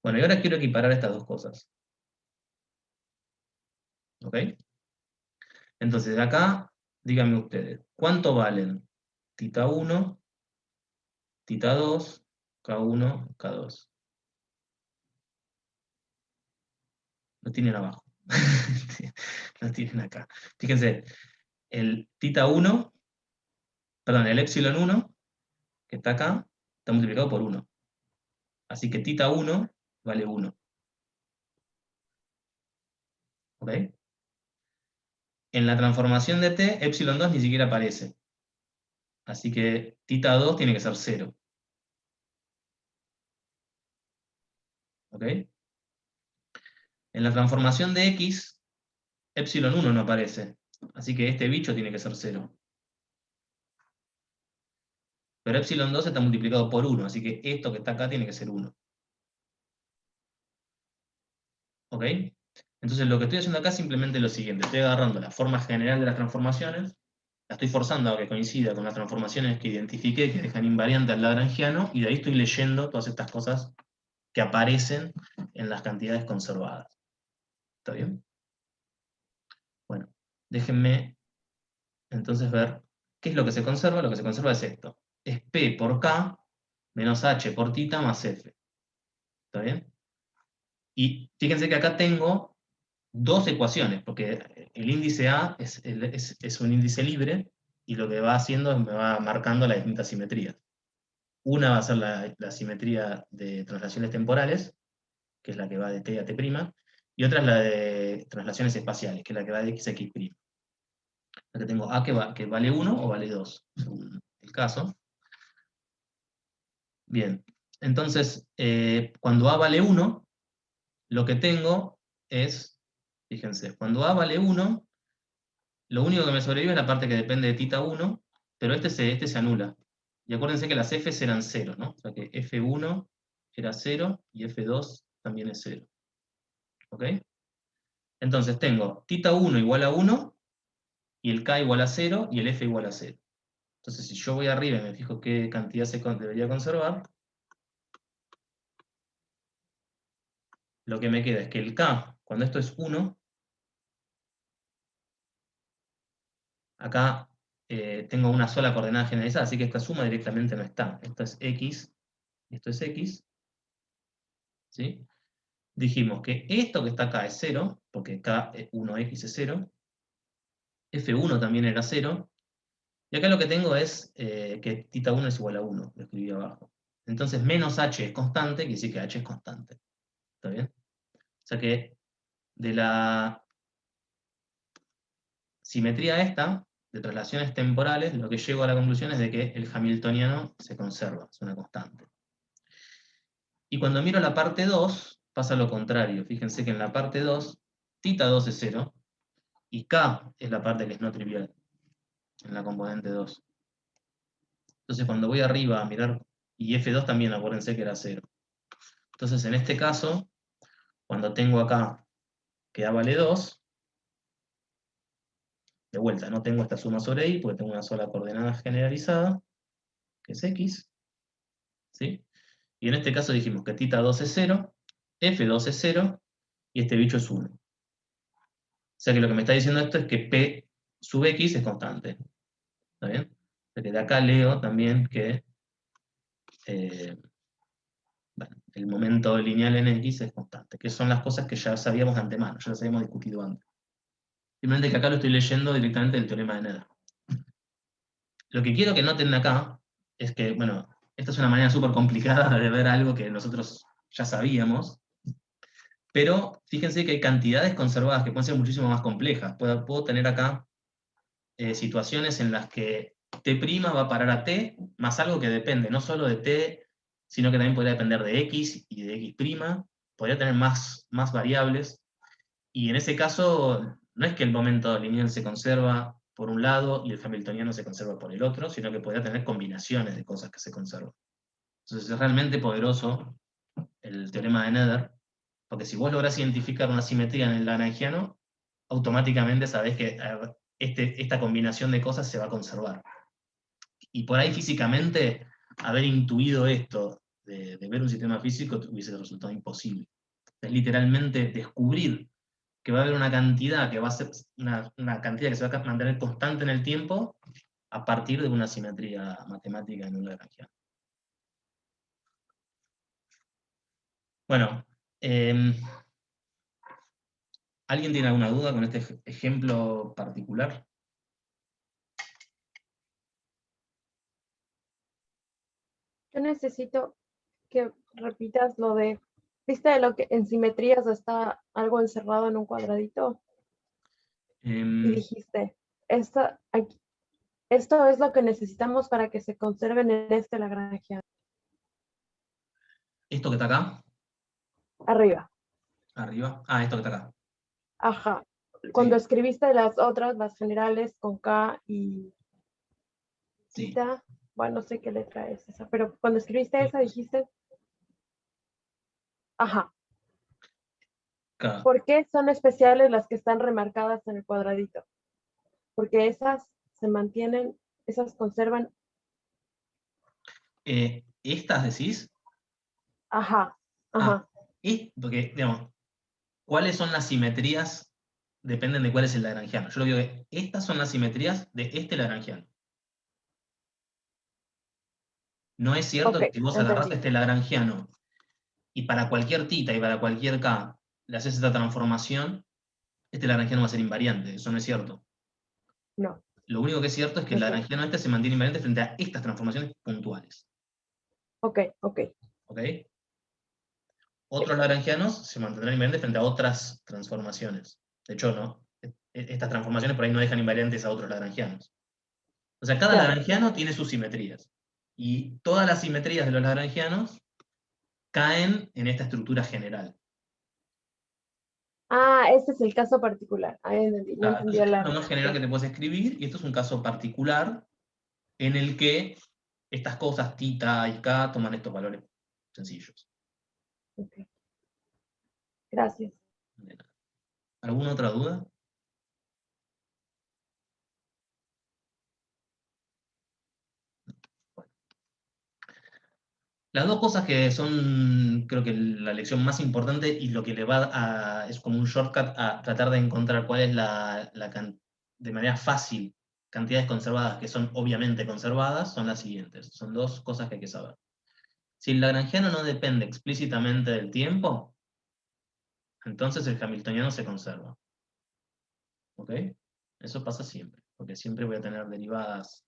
Bueno, y ahora quiero equiparar estas dos cosas. ¿Ok? Entonces, de acá, díganme ustedes, ¿cuánto valen θ 1, θ 2, K1, K2? Lo tienen abajo. Lo tienen acá. Fíjense, el θ 1, perdón, el epsilon 1, que está acá, está multiplicado por 1. Así que θ 1 vale 1. ¿Ok? En la transformación de t, epsilon 2 ni siquiera aparece. Así que θ 2 tiene que ser 0. ¿Ok? En la transformación de x, epsilon 1 no aparece. Así que este bicho tiene que ser 0. Pero epsilon 2 está multiplicado por 1, así que esto que está acá tiene que ser 1. ¿Ok? Entonces lo que estoy haciendo acá es simplemente lo siguiente. Estoy agarrando la forma general de las transformaciones, la estoy forzando a que coincida con las transformaciones que identifiqué, que dejan invariante al lagrangiano, y de ahí estoy leyendo todas estas cosas que aparecen en las cantidades conservadas. ¿Está bien? Bueno, déjenme entonces ver qué es lo que se conserva. Lo que se conserva es esto. Es P por K menos H por θ más F. ¿Está bien? Y fíjense que acá tengo dos ecuaciones, porque el índice A es un índice libre, y lo que va haciendo es me va marcando las distintas simetrías. Una va a ser la simetría de traslaciones temporales, que es la que va de t a t', y otra es la de traslaciones espaciales, que es la que va de x a x'. Acá tengo A que vale 1 o vale 2, según el caso. Bien, entonces, cuando A vale 1, lo que tengo es, fíjense, cuando A vale 1, lo único que me sobrevive es la parte que depende de θ 1, pero este se anula. Y acuérdense que las Fs eran 0, ¿no? O sea que F1 era 0 y F2 también es 0. ¿Ok? Entonces tengo θ 1 igual a 1, y el K igual a 0, y el F igual a 0. Entonces si yo voy arriba y me fijo qué cantidad debería conservar, lo que me queda es que el K, cuando esto es 1, acá tengo una sola coordenada generalizada, así que esta suma directamente no está. Esto es X, y esto es X. ¿Sí? Dijimos que esto que está acá es 0, porque K1X es 0. F1 también era 0. Y acá lo que tengo es que θ 1 es igual a 1, lo escribí abajo. Entonces menos h es constante, quiere decir que h es constante. ¿Está bien? O sea que de la simetría esta, de traslaciones temporales, lo que llego a la conclusión es de que el hamiltoniano se conserva, es una constante. Y cuando miro la parte 2, pasa lo contrario. Fíjense que en la parte 2, θ 2 es 0, y k es la parte que es no trivial, en la componente 2. Entonces cuando voy arriba a mirar, y F2 también, acuérdense que era 0. Entonces en este caso, cuando tengo acá que A vale 2, de vuelta, no tengo esta suma sobre I, porque tengo una sola coordenada generalizada, que es X. ¿Sí? Y en este caso dijimos que θ 2 es 0, F2 es 0, y este bicho es 1. O sea que lo que me está diciendo esto es que P sub X es constante. ¿Está bien? O sea que de acá leo también que el momento lineal en X es constante, que son las cosas que ya sabíamos de antemano, ya las habíamos discutido antes. Simplemente que acá lo estoy leyendo directamente del teorema de Nether. Lo que quiero que noten acá es que, bueno, esta es una manera súper complicada de ver algo que nosotros ya sabíamos, pero fíjense que hay cantidades conservadas que pueden ser muchísimo más complejas. Puedo tener acá situaciones en las que T' va a parar a T, más algo que depende no solo de T, sino que también podría depender de X y de X', podría tener más variables, y en ese caso no es que el momento lineal se conserva por un lado y el hamiltoniano se conserva por el otro, sino que podría tener combinaciones de cosas que se conservan. Entonces es realmente poderoso el teorema de Nether, porque si vos lográs identificar una simetría en el lagrangiano, automáticamente sabés que esta combinación de cosas se va a conservar. Y por ahí físicamente, haber intuido esto de ver un sistema físico hubiese resultado imposible. Es literalmente descubrir que va a haber una cantidad que va a ser una cantidad que se va a mantener constante en el tiempo a partir de una simetría matemática en un lagrangiano. Bueno, ¿alguien tiene alguna duda con este ejemplo particular? Yo necesito que repitas lo de, ¿viste lo que en simetrías está algo encerrado en un cuadradito? Y dijiste, esto es lo que necesitamos para que se conserven en este lagrangiano. ¿Esto que está acá? Arriba. Arriba. Ah, esto que está acá. Ajá. Cuando Sí. escribiste las otras, las generales con K y Sí. Zeta, bueno, no sé qué letra es esa, pero cuando escribiste esa dijiste, ajá. Acá. ¿Por qué son especiales las que están remarcadas en el cuadradito? Porque esas se mantienen, esas conservan. ¿Estas decís? Ajá, ajá. Porque, digamos, ¿cuáles son las simetrías? Dependen de cuál es el lagrangiano. Yo lo que digo que estas son las simetrías de este lagrangiano. No es cierto Ok, que si vos agarrás entendí. este lagrangiano y para cualquier θ y para cualquier k le haces esta transformación, este lagrangiano va a ser invariante. Eso no es cierto. No, Lo único que es cierto es que el no sé. lagrangiano este se mantiene invariante frente a estas transformaciones puntuales. Ok, ok. ¿Ok? Otros lagrangianos se mantendrán invariantes frente a otras transformaciones. De hecho, no. Estas transformaciones por ahí no dejan invariantes a otros lagrangianos. O sea, cada Claro. lagrangiano tiene sus simetrías. Y todas las simetrías de los lagrangianos caen en esta estructura general. Ah, este es el caso particular. Ahí entendí. No entendí Entonces, esto es la lo más general que relación. te puedes escribir, y esto es un caso particular en el que estas cosas, θ y k, toman estos valores sencillos. Ok. Gracias. ¿Alguna otra duda? Las dos cosas que son, creo que la lección más importante y lo que le va es como un shortcut a tratar de encontrar cuál es de manera fácil, cantidades conservadas que son obviamente conservadas, son las siguientes. Son dos cosas que hay que saber. Si el lagrangiano no depende explícitamente del tiempo, entonces el hamiltoniano se conserva. ¿Ok? Eso pasa siempre, porque siempre voy a tener derivadas,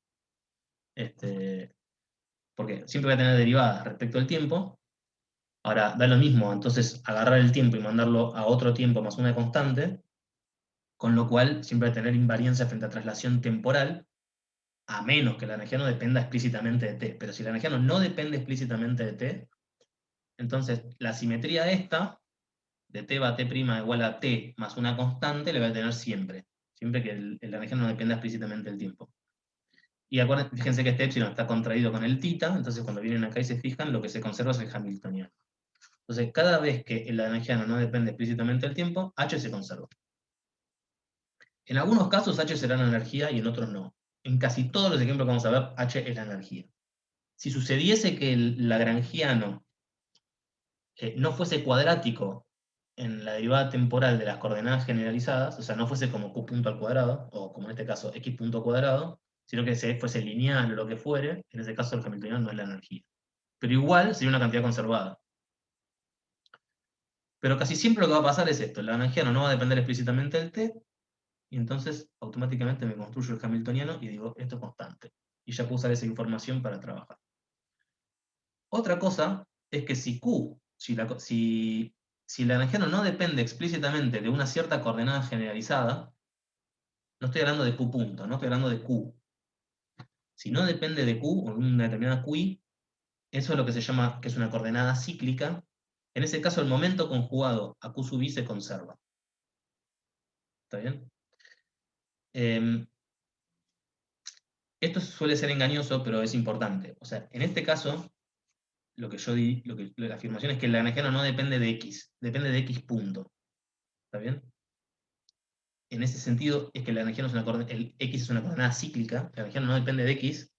porque siempre voy a tener derivadas respecto al tiempo. Ahora, da lo mismo, entonces, agarrar el tiempo y mandarlo a otro tiempo más una constante, con lo cual siempre va a tener invariancia frente a traslación temporal, a menos que el lagrangiano dependa explícitamente de t. Pero si el lagrangiano no depende explícitamente de t, entonces la simetría esta, de t va a t' igual a t más una constante, le va a tener siempre que el lagrangiano no dependa explícitamente del tiempo. Y acuérdense, fíjense que este epsilon está contraído con el θ, entonces cuando vienen acá y se fijan, lo que se conserva es el hamiltoniano. Entonces, cada vez que el lagrangiano no depende explícitamente del tiempo, H se conserva. En algunos casos H será la energía y en otros no. En casi todos los ejemplos que vamos a ver, H es la energía. Si sucediese que el lagrangiano no fuese cuadrático en la derivada temporal de las coordenadas generalizadas, o sea, no fuese como Q punto al cuadrado, o como en este caso X punto cuadrado, sino que fuese lineal o lo que fuere, en ese caso el hamiltoniano no es la energía. Pero igual sería una cantidad conservada. Pero casi siempre lo que va a pasar es esto, el lagrangiano no va a depender explícitamente del t, y entonces automáticamente me construyo el hamiltoniano y digo, esto es constante. Y ya puedo usar esa información para trabajar. Otra cosa es que si Q, si el lagrangiano no depende explícitamente de una cierta coordenada generalizada, no estoy hablando de Q punto, no estoy hablando de Q. Si no depende de Q, o de una determinada QI, eso es lo que se llama, que es una coordenada cíclica. En ese caso, el momento conjugado a Q sub i se conserva. ¿Está bien? Esto suele ser engañoso, pero es importante. O sea, en este caso, lo que yo di, la afirmación es que el lagrangiano no depende de X, depende de X punto. ¿Está bien? En ese sentido, es que el lagrangiano es el X es una coordenada cíclica, el lagrangiano no depende de X,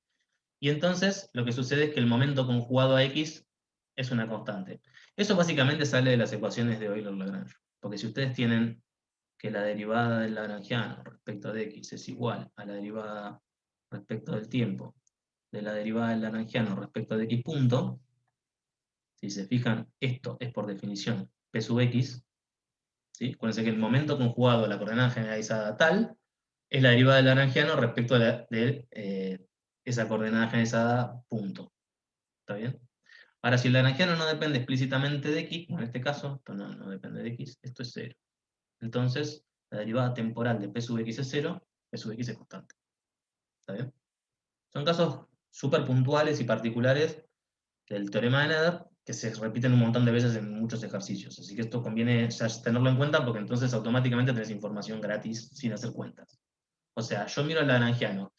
y entonces lo que sucede es que el momento conjugado a X es una constante. Eso básicamente sale de las ecuaciones de Euler-Lagrange. Porque si ustedes tienen que la derivada del lagrangiano respecto de X es igual a la derivada respecto del tiempo de la derivada del lagrangiano respecto de X punto, si se fijan, esto es por definición P sub X, ¿sí? Acuérdense que el momento conjugado a la coordenada generalizada tal es la derivada del lagrangiano respecto de esa coordenada generalizada punto. ¿Está bien? Ahora, si el lagrangiano no depende explícitamente de X, como en este caso, esto no depende de X, esto es 0. Entonces, la derivada temporal de P sub X es 0, P sub X es constante. ¿Está bien? Son casos súper puntuales y particulares del teorema de Nether, que se repiten un montón de veces en muchos ejercicios. Así que esto conviene ya tenerlo en cuenta porque entonces automáticamente tenés información gratis sin hacer cuentas. O sea, yo miro el lagrangiano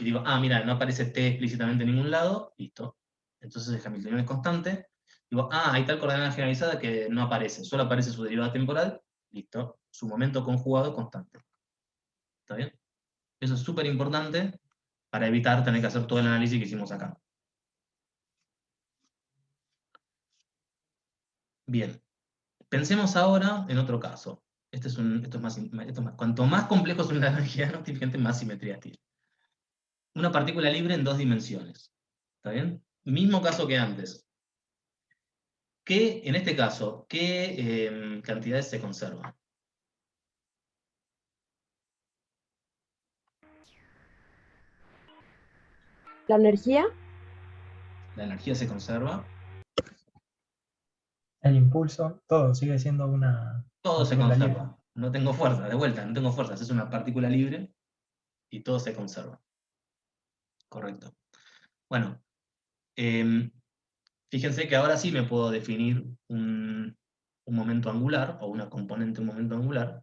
y digo, mira, no aparece t explícitamente en ningún lado, listo. Entonces el hamiltoniano es constante. Digo, hay tal coordenada generalizada que no aparece, solo aparece su derivada temporal, listo. Su momento conjugado es constante. ¿Está bien? Eso es súper importante para evitar tener que hacer todo el análisis que hicimos acá. Bien. Pensemos ahora en otro caso. Cuanto más complejo es un lagrangiano, más simetría tiene. Una partícula libre en 2 dimensiones. ¿Está bien? Mismo caso que antes. En este caso, ¿qué cantidades se conservan? La energía, La energía se conserva. El impulso, todo sigue siendo una Todo se partícula libre. conserva. No tengo fuerza, de vuelta, no tengo fuerzas. Es una partícula libre y todo se conserva. Correcto. Bueno, fíjense que ahora sí me puedo definir un momento angular, o una componente de un momento angular,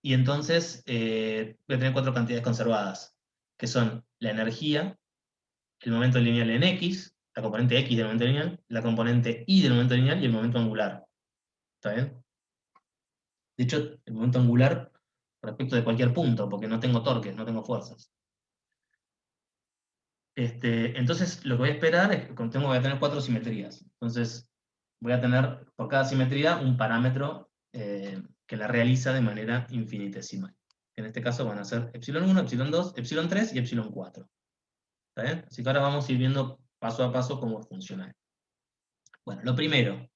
y entonces voy a tener 4 cantidades conservadas, que son la energía, el momento lineal en X, la componente X del momento lineal, la componente Y del momento lineal y el momento angular. ¿Está bien? De hecho, el momento angular respecto de cualquier punto, porque no tengo torques, no tengo fuerzas. Entonces, lo que voy a esperar es que voy a tener 4 simetrías. Entonces, voy a tener por cada simetría un parámetro que la realiza de manera infinitesimal. En este caso van a ser ε1, ε2, ε3 y ε4. ¿Está bien? Así que ahora vamos a ir viendo paso a paso cómo funciona. Bueno, lo primero.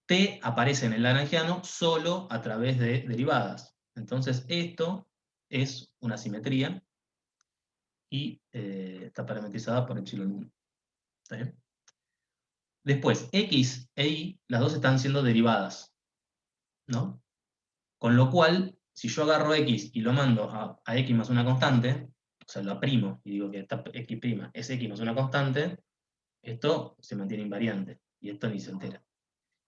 T aparece en el lagrangiano solo a través de derivadas. Entonces, esto es una simetría y está parametrizada por ε1. ¿Está bien? Después, X e Y, las dos están siendo derivadas, ¿no? Con lo cual, si yo agarro X y lo mando a X más una constante, o sea, lo aprimo y digo que esta X' es X más una constante, esto se mantiene invariante, y esto ni se entera.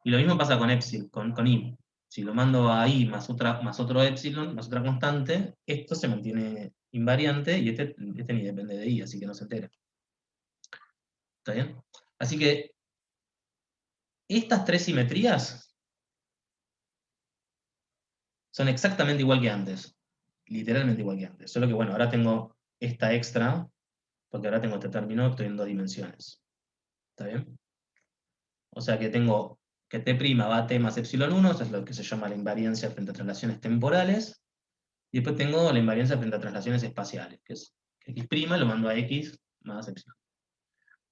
Y lo mismo pasa con epsilon, con Y. Si lo mando a Y más otro epsilon, más otra constante, esto se mantiene invariante, y este ni depende de Y, así que no se entera. ¿Está bien? Así que estas 3 simetrías son exactamente igual que antes. Literalmente igual que antes. Solo que, bueno, ahora tengo esta extra, porque ahora tengo este término, estoy en 2 dimensiones. ¿Está bien? O sea que tengo que T' va a T más ε1, eso es lo que se llama la invariancia frente a traslaciones temporales. Y después tengo la invariancia frente a traslaciones espaciales, que es que X' lo mando a X más epsilon.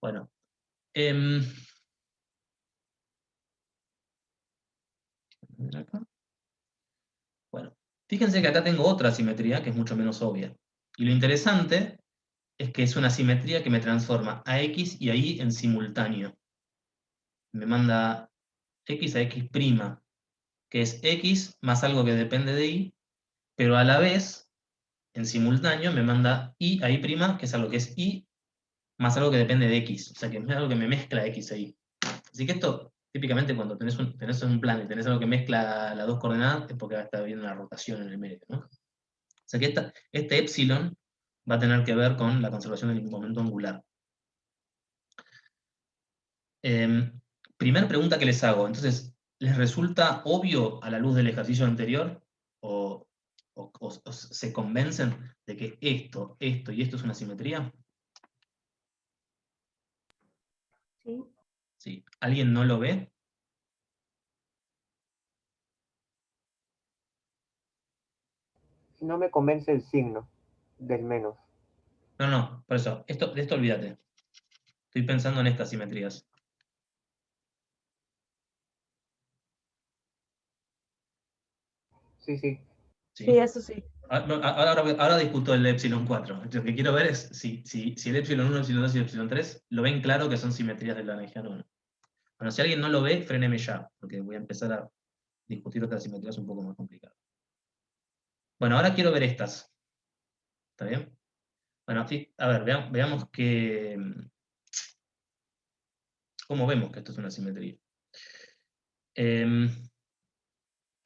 Bueno. Acá. Bueno, fíjense que acá tengo otra simetría que es mucho menos obvia. Y lo interesante es que es una simetría que me transforma a X y a Y en simultáneo. Me manda X a X', que es X más algo que depende de Y, pero a la vez, en simultáneo, me manda Y a Y', que es algo que es Y, más algo que depende de X. O sea, que es algo que me mezcla X e Y. Así que esto, típicamente cuando tenés un plan y tenés algo que mezcla las dos coordenadas, es porque va a estar bien una rotación en el medio, ¿no? O sea que este epsilon va a tener que ver con la conservación del momento angular. Primera pregunta que les hago. Entonces, ¿les resulta obvio a la luz del ejercicio anterior? ¿O se convencen de que esto y esto es una simetría? Sí. ¿Sí? ¿Alguien no lo ve? No me convence el signo del menos. No, por eso. De esto olvídate. Estoy pensando en estas simetrías. Sí, sí. ¿Sí? Sí, eso sí. Ahora discuto el epsilon 4. Lo que quiero ver es si el epsilon 1, epsilon 2 y epsilon 3 lo ven claro que son simetrías del Lagrangiano 1. Bueno, si alguien no lo ve, fréneme ya, porque voy a empezar a discutir otras simetrías un poco más complicadas. Bueno, ahora quiero ver estas. ¿Está bien? Bueno, a ver, veamos cómo vemos que esto es una simetría.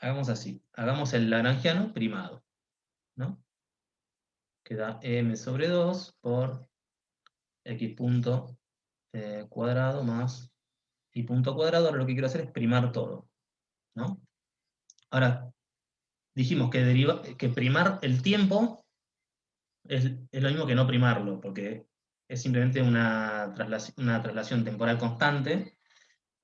Hagamos así. Hagamos el lagrangiano primado, ¿no? Que da m sobre 2 por x punto cuadrado más y punto cuadrado. Ahora lo que quiero hacer es primar todo, ¿no? Ahora, dijimos que primar el tiempo es lo mismo que no primarlo, porque es simplemente una traslación temporal constante,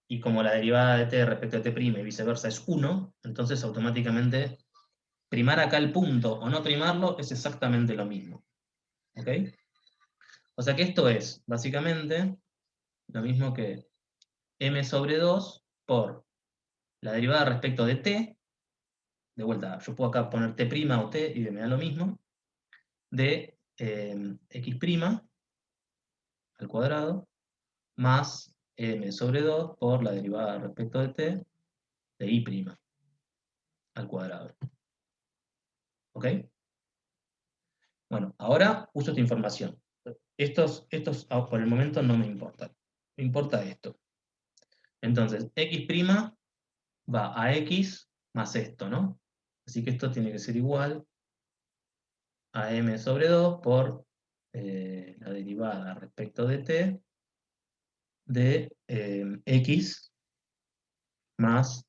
y como la derivada de t respecto de t' y viceversa es 1, entonces automáticamente primar acá el punto o no primarlo es exactamente lo mismo. ¿Ok? O sea que esto es, básicamente, lo mismo que m sobre 2 por la derivada respecto de t, de vuelta, yo puedo acá poner t' o t y me da lo mismo, de x' al cuadrado, más m sobre 2 por la derivada respecto de t de y' al cuadrado. ¿Ok? Bueno, ahora uso esta información. Estos por el momento no me importan. Me importa esto. Entonces, x' va a x más esto, ¿no? Así que esto tiene que ser igual a m sobre 2 por la derivada respecto de t de x más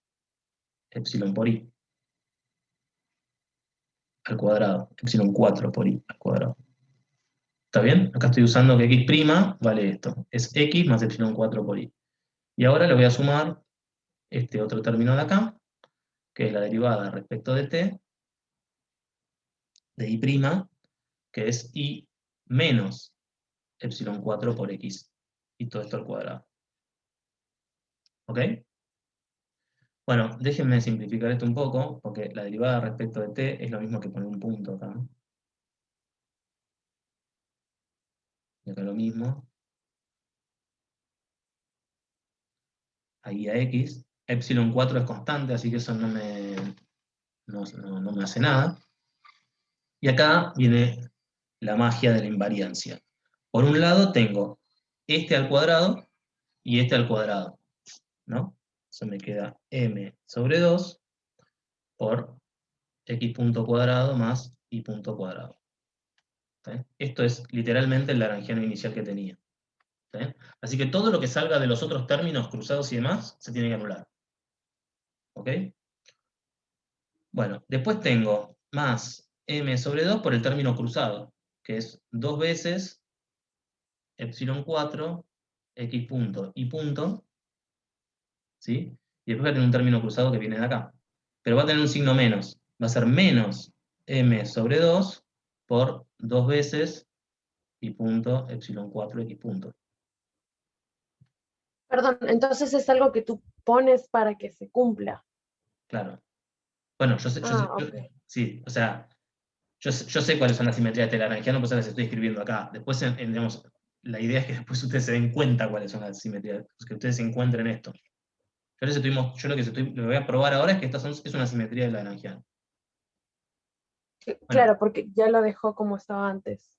epsilon por i al cuadrado, epsilon 4 por i al cuadrado. ¿Está bien? Acá estoy usando que x' vale esto, es x más epsilon 4 por i. Y ahora le voy a sumar este otro término de acá, que es la derivada respecto de t de i', que es i menos epsilon 4 por x, y todo esto al cuadrado. ¿Ok? Bueno, déjenme simplificar esto un poco, porque la derivada respecto de t es lo mismo que poner un punto acá. Y acá lo mismo. Ahí a x. Epsilon 4 es constante, así que eso no me hace nada. Y acá viene la magia de la invariancia. Por un lado tengo este al cuadrado y este al cuadrado, ¿no? Eso me queda m sobre 2 por x punto cuadrado más y punto cuadrado. ¿Sí? Esto es literalmente el lagrangiano inicial que tenía. ¿Sí? Así que todo lo que salga de los otros términos cruzados y demás se tiene que anular. ¿Ok? Bueno, después tengo más m sobre 2 por el término cruzado, que es 2 veces epsilon 4, x punto y punto, ¿sí? Y después va a tener un término cruzado que viene de acá. Pero va a tener un signo menos. Va a ser menos m sobre 2 por 2 veces y punto epsilon 4 x punto. Perdón, entonces es algo que tú pones para que se cumpla. Claro. Bueno, yo sé, Ok. sí, o sea, yo sé cuáles son las simetrías de Lagrangiano, pues las estoy escribiendo acá. Después, digamos, la idea es que después ustedes se den cuenta cuáles son las simetrías, que ustedes encuentren esto. Yo lo que voy a probar ahora es que es una simetría de Lagrangiano. Bueno, Claro, porque ya lo dejó como estaba antes.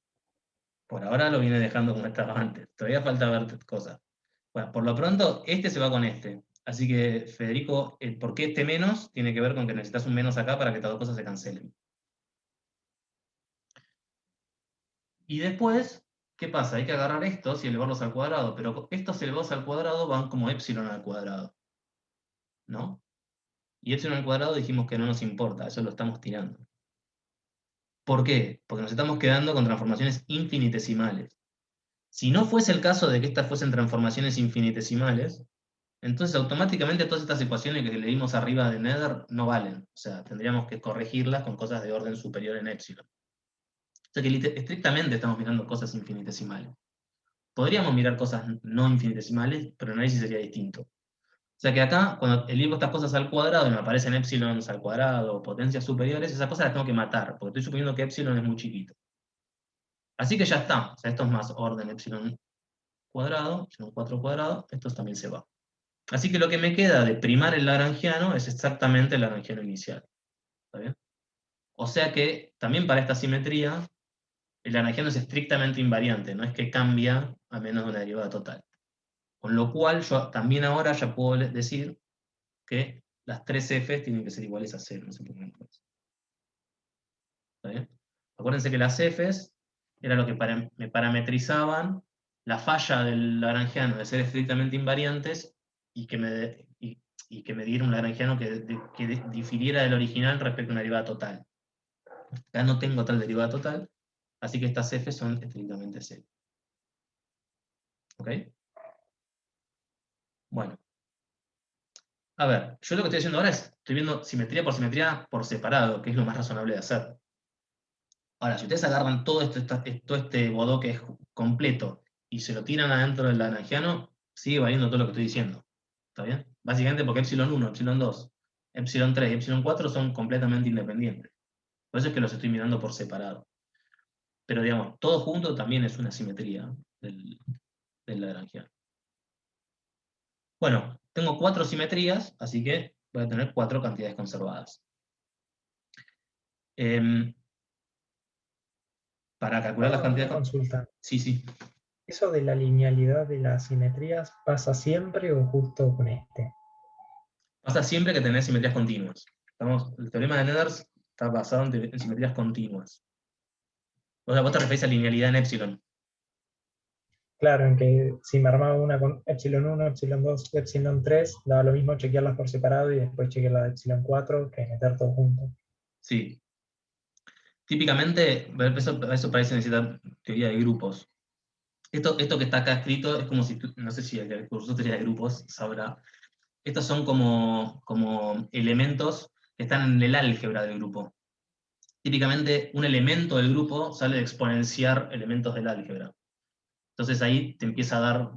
por ahora lo viene dejando como estaba antes. Todavía falta ver cosas. Bueno, por lo pronto, este se va con este. Así que, Federico, el por qué este menos tiene que ver con que necesitas un menos acá para que estas dos cosas se cancelen. Y después, ¿qué pasa? Hay que agarrar estos y elevarlos al cuadrado, pero estos elevados al cuadrado van como epsilon al cuadrado, ¿no? Y epsilon al cuadrado dijimos que no nos importa, eso lo estamos tirando. ¿Por qué? Porque nos estamos quedando con transformaciones infinitesimales. Si no fuese el caso de que estas fuesen transformaciones infinitesimales, entonces automáticamente todas estas ecuaciones que leímos arriba de Nether no valen. O sea, tendríamos que corregirlas con cosas de orden superior en epsilon. O sea que estrictamente estamos mirando cosas infinitesimales. Podríamos mirar cosas no infinitesimales, pero el análisis sería distinto. O sea que acá, cuando elijo estas cosas al cuadrado y me aparecen epsilons al cuadrado o potencias superiores, esas cosas las tengo que matar, porque estoy suponiendo que epsilon es muy chiquito. Así que ya está. O sea, esto es más orden epsilon cuadrado, epsilon 4 cuadrado, esto también se va. Así que lo que me queda de primar el lagrangiano es exactamente el lagrangiano inicial. ¿Está bien? O sea que también para esta simetría, el lagrangiano es estrictamente invariante, no es que cambia a menos de una derivada total. Con lo cual, yo también ahora ya puedo decir que las tres Fs tienen que ser iguales a 0. No sé por qué no puedo. ¿Está bien? Acuérdense que las Fs era lo que me parametrizaban la falla del lagrangiano de ser estrictamente invariantes y que me diera un lagrangiano que difiriera del original respecto a una derivada total. Acá no tengo tal derivada total, así que estas Fs son estrictamente 0. ¿Ok? Bueno. A ver, yo lo que estoy haciendo ahora es, estoy viendo simetría por separado, que es lo más razonable de hacer. Ahora, si ustedes agarran todo este bodoque completo y se lo tiran adentro del lagrangiano, sigue valiendo todo lo que estoy diciendo. ¿Está bien? Básicamente porque epsilon 1, epsilon 2, epsilon 3 y epsilon 4 son completamente independientes. Por eso es que los estoy mirando por separado. Pero digamos, todo junto también es una simetría del lagrangiano. Bueno, tengo 4 simetrías, así que voy a tener 4 cantidades conservadas. Para calcular las Perdón, una cantidades... consulta. Sí. ¿Eso de la linealidad de las simetrías pasa siempre o justo con este? Pasa siempre que tenés simetrías continuas. El teorema de Nether está basado en simetrías continuas. O sea, vos te referís a linealidad en epsilon. Claro, en que si me armaba una con epsilon 1, epsilon 2, epsilon 3, daba lo mismo chequearlas por separado y después chequear la de epsilon 4 que meter todo junto. Sí. Típicamente, eso parece necesitar teoría de grupos. Esto que está acá escrito es como si, no sé si el curso de teoría de grupos sabrá. Estos son como elementos que están en el álgebra del grupo. Típicamente, un elemento del grupo sale de exponenciar elementos del álgebra. Entonces ahí te empieza a dar,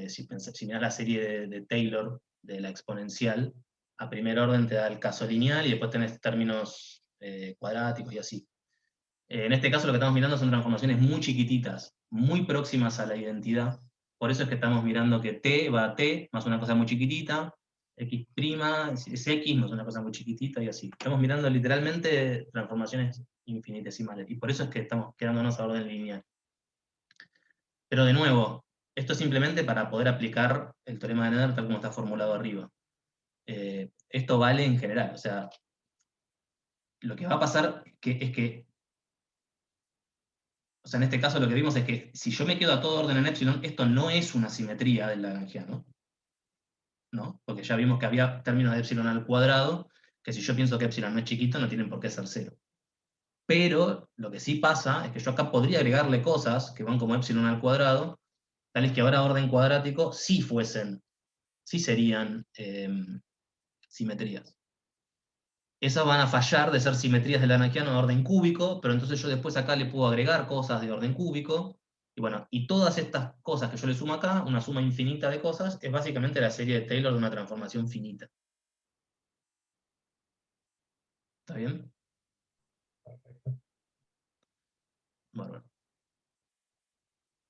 si miras la serie de Taylor, de la exponencial, a primer orden te da el caso lineal y después tenés términos cuadráticos y así. En este caso lo que estamos mirando son transformaciones muy chiquititas, muy próximas a la identidad. Por eso es que estamos mirando que t va a t más una cosa muy chiquitita, x' es x más una cosa muy chiquitita y así. Estamos mirando literalmente transformaciones infinitesimales y por eso es que estamos quedándonos a orden lineal. Pero de nuevo, esto es simplemente para poder aplicar el teorema de Nether tal como está formulado arriba. Esto vale en general, o sea, lo que va a pasar es que, o sea, en este caso lo que vimos es que si yo me quedo a todo orden en epsilon, esto no es una simetría del lagrangiano, ¿no? Porque ya vimos que había términos de epsilon al cuadrado, que si yo pienso que epsilon no es chiquito, no tienen por qué ser 0. Pero lo que sí pasa es que yo acá podría agregarle cosas que van como epsilon al cuadrado, tales que ahora orden cuadrático sí serían simetrías. Esas van a fallar de ser simetrías del lagrangiano de orden cúbico, pero entonces yo después acá le puedo agregar cosas de orden cúbico, y bueno, y todas estas cosas que yo le sumo acá, una suma infinita de cosas, es básicamente la serie de Taylor de una transformación finita. ¿Está bien? Perfecto. Bárbaro.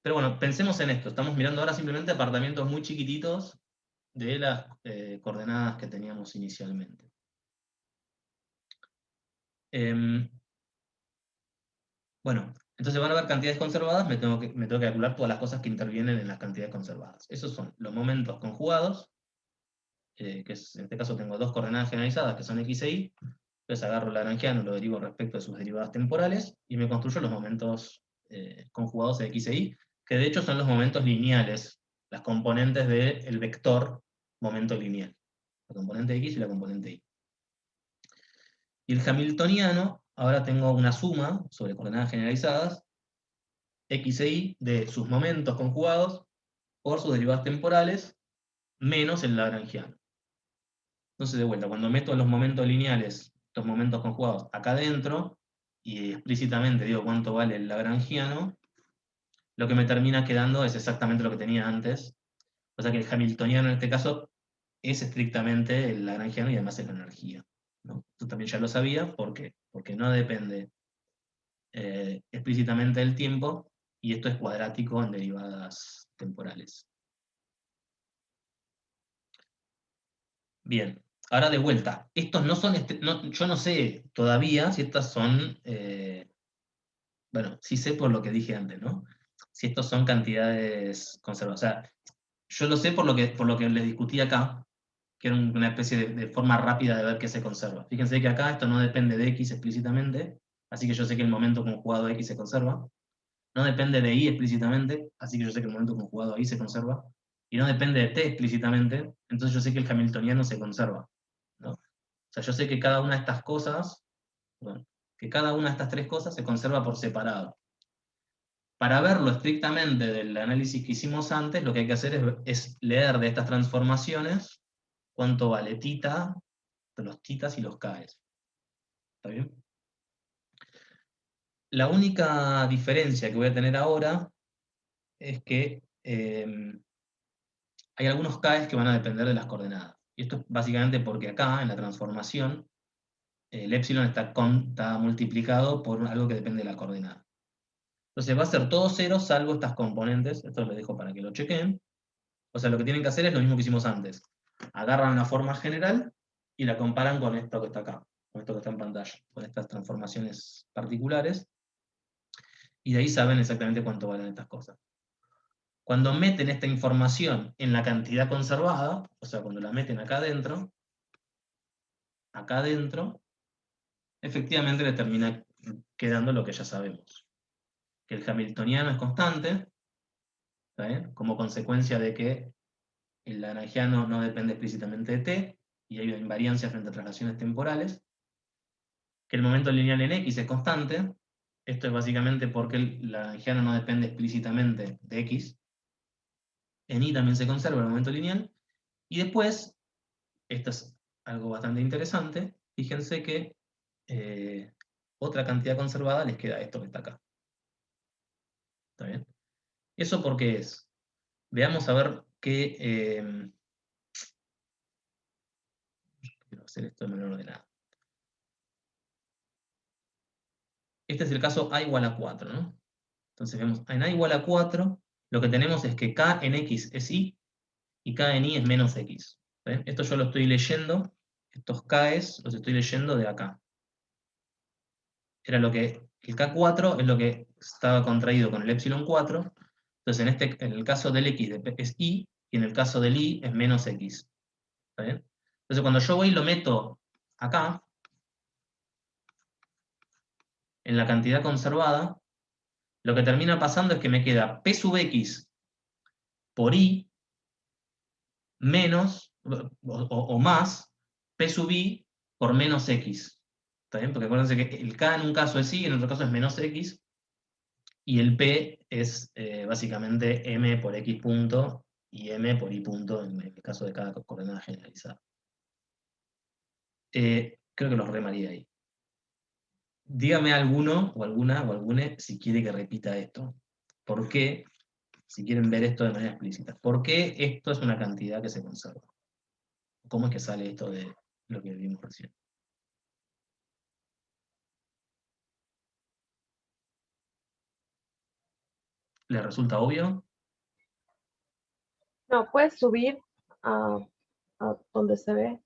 Pero bueno, pensemos en esto. Estamos mirando ahora simplemente apartamentos muy chiquititos de las coordenadas que teníamos inicialmente. Bueno, entonces van a haber cantidades conservadas, me tengo que calcular todas las cosas que intervienen en las cantidades conservadas. Esos son los momentos conjugados, que es, en este caso tengo dos coordenadas generalizadas, que son x e y. Entonces agarro el lagrangiano, lo derivo respecto de sus derivadas temporales, y me construyo los momentos conjugados de x e y, que de hecho son los momentos lineales, las componentes del vector momento lineal. La componente x y la componente y. Y el hamiltoniano, ahora tengo una suma sobre coordenadas generalizadas, x e y, de sus momentos conjugados por sus derivadas temporales, menos el lagrangiano. Entonces, de vuelta, cuando meto los momentos lineales, los momentos conjugados acá adentro, y explícitamente digo cuánto vale el lagrangiano, lo que me termina quedando es exactamente lo que tenía antes. O sea que el hamiltoniano en este caso es estrictamente el lagrangiano y además es la energía, ¿no? Esto también ya lo sabía, ¿por qué? Porque no depende explícitamente del tiempo, y esto es cuadrático en derivadas temporales. Bien, ahora de vuelta, estos no son, yo no sé todavía si estas son, bueno, sí sé por lo que dije antes, ¿no? Si estos son cantidades conservadas. O sea, yo lo sé por lo que les discutí acá, que era una especie de forma rápida de ver qué se conserva. Fíjense que acá esto no depende de x explícitamente, así que yo sé que el momento conjugado x se conserva. No depende de y explícitamente, así que yo sé que el momento conjugado ahí se conserva. Y no depende de t explícitamente, entonces yo sé que el hamiltoniano se conserva, ¿no? O sea, yo sé que cada una de estas cosas, bueno, que cada una de estas tres cosas se conserva por separado. Para verlo estrictamente del análisis que hicimos antes, lo que hay que hacer es leer de estas transformaciones cuánto vale tita, de los titas y los k's. ¿Está bien? La única diferencia que voy a tener ahora es que hay algunos k's que van a depender de las coordenadas. Y esto es básicamente porque acá, en la transformación, el épsilon está multiplicado por algo que depende de la coordenada. Entonces va a ser todo cero salvo estas componentes. Esto lo dejo para que lo chequen. O sea, lo que tienen que hacer es lo mismo que hicimos antes. Agarran la forma general y la comparan con esto que está acá, con esto que está en pantalla, con estas transformaciones particulares. Y de ahí saben exactamente cuánto valen estas cosas. Cuando meten esta información en la cantidad conservada, o sea, cuando la meten acá adentro, efectivamente le termina quedando lo que ya sabemos. Que el hamiltoniano es constante, ¿está bien? Como consecuencia de que el lagrangiano no depende explícitamente de t, y hay una invariancia frente a traslaciones temporales. Que el momento lineal en x es constante. Esto es básicamente porque el lagrangiano no depende explícitamente de x. En y también se conserva el momento lineal. Y después, esto es algo bastante interesante, fíjense que otra cantidad conservada les queda esto que está acá. ¿Está bien? ¿Eso por qué es? Veamos a ver qué... quiero hacer esto de manera ordenada. Este es el caso a igual a 4, ¿no? Entonces vemos, en a igual a 4, lo que tenemos es que k en x es y k en y es menos x. ¿Ven? Esto yo lo estoy leyendo, estos k's los estoy leyendo de acá. Era lo que, el K4 es lo que estaba contraído con el epsilon 4, entonces en el caso del x es y, y en el caso del y es menos x. ¿Está bien? Entonces cuando yo voy y lo meto acá, en la cantidad conservada, lo que termina pasando es que me queda p sub x por y menos, o más, p sub y por menos x. ¿Está bien? Porque acuérdense que el k en un caso es y, en otro caso es menos x, y el p es básicamente m por x punto y m por y punto en el caso de cada coordenada generalizada. Creo que los remaría ahí. Dígame alguno o alguna si quiere que repita esto. ¿Por qué? Si quieren ver esto de manera explícita. ¿Por qué esto es una cantidad que se conserva? ¿Cómo es que sale esto de lo que vimos recién? ¿Le resulta obvio? No, puedes subir a donde se ve.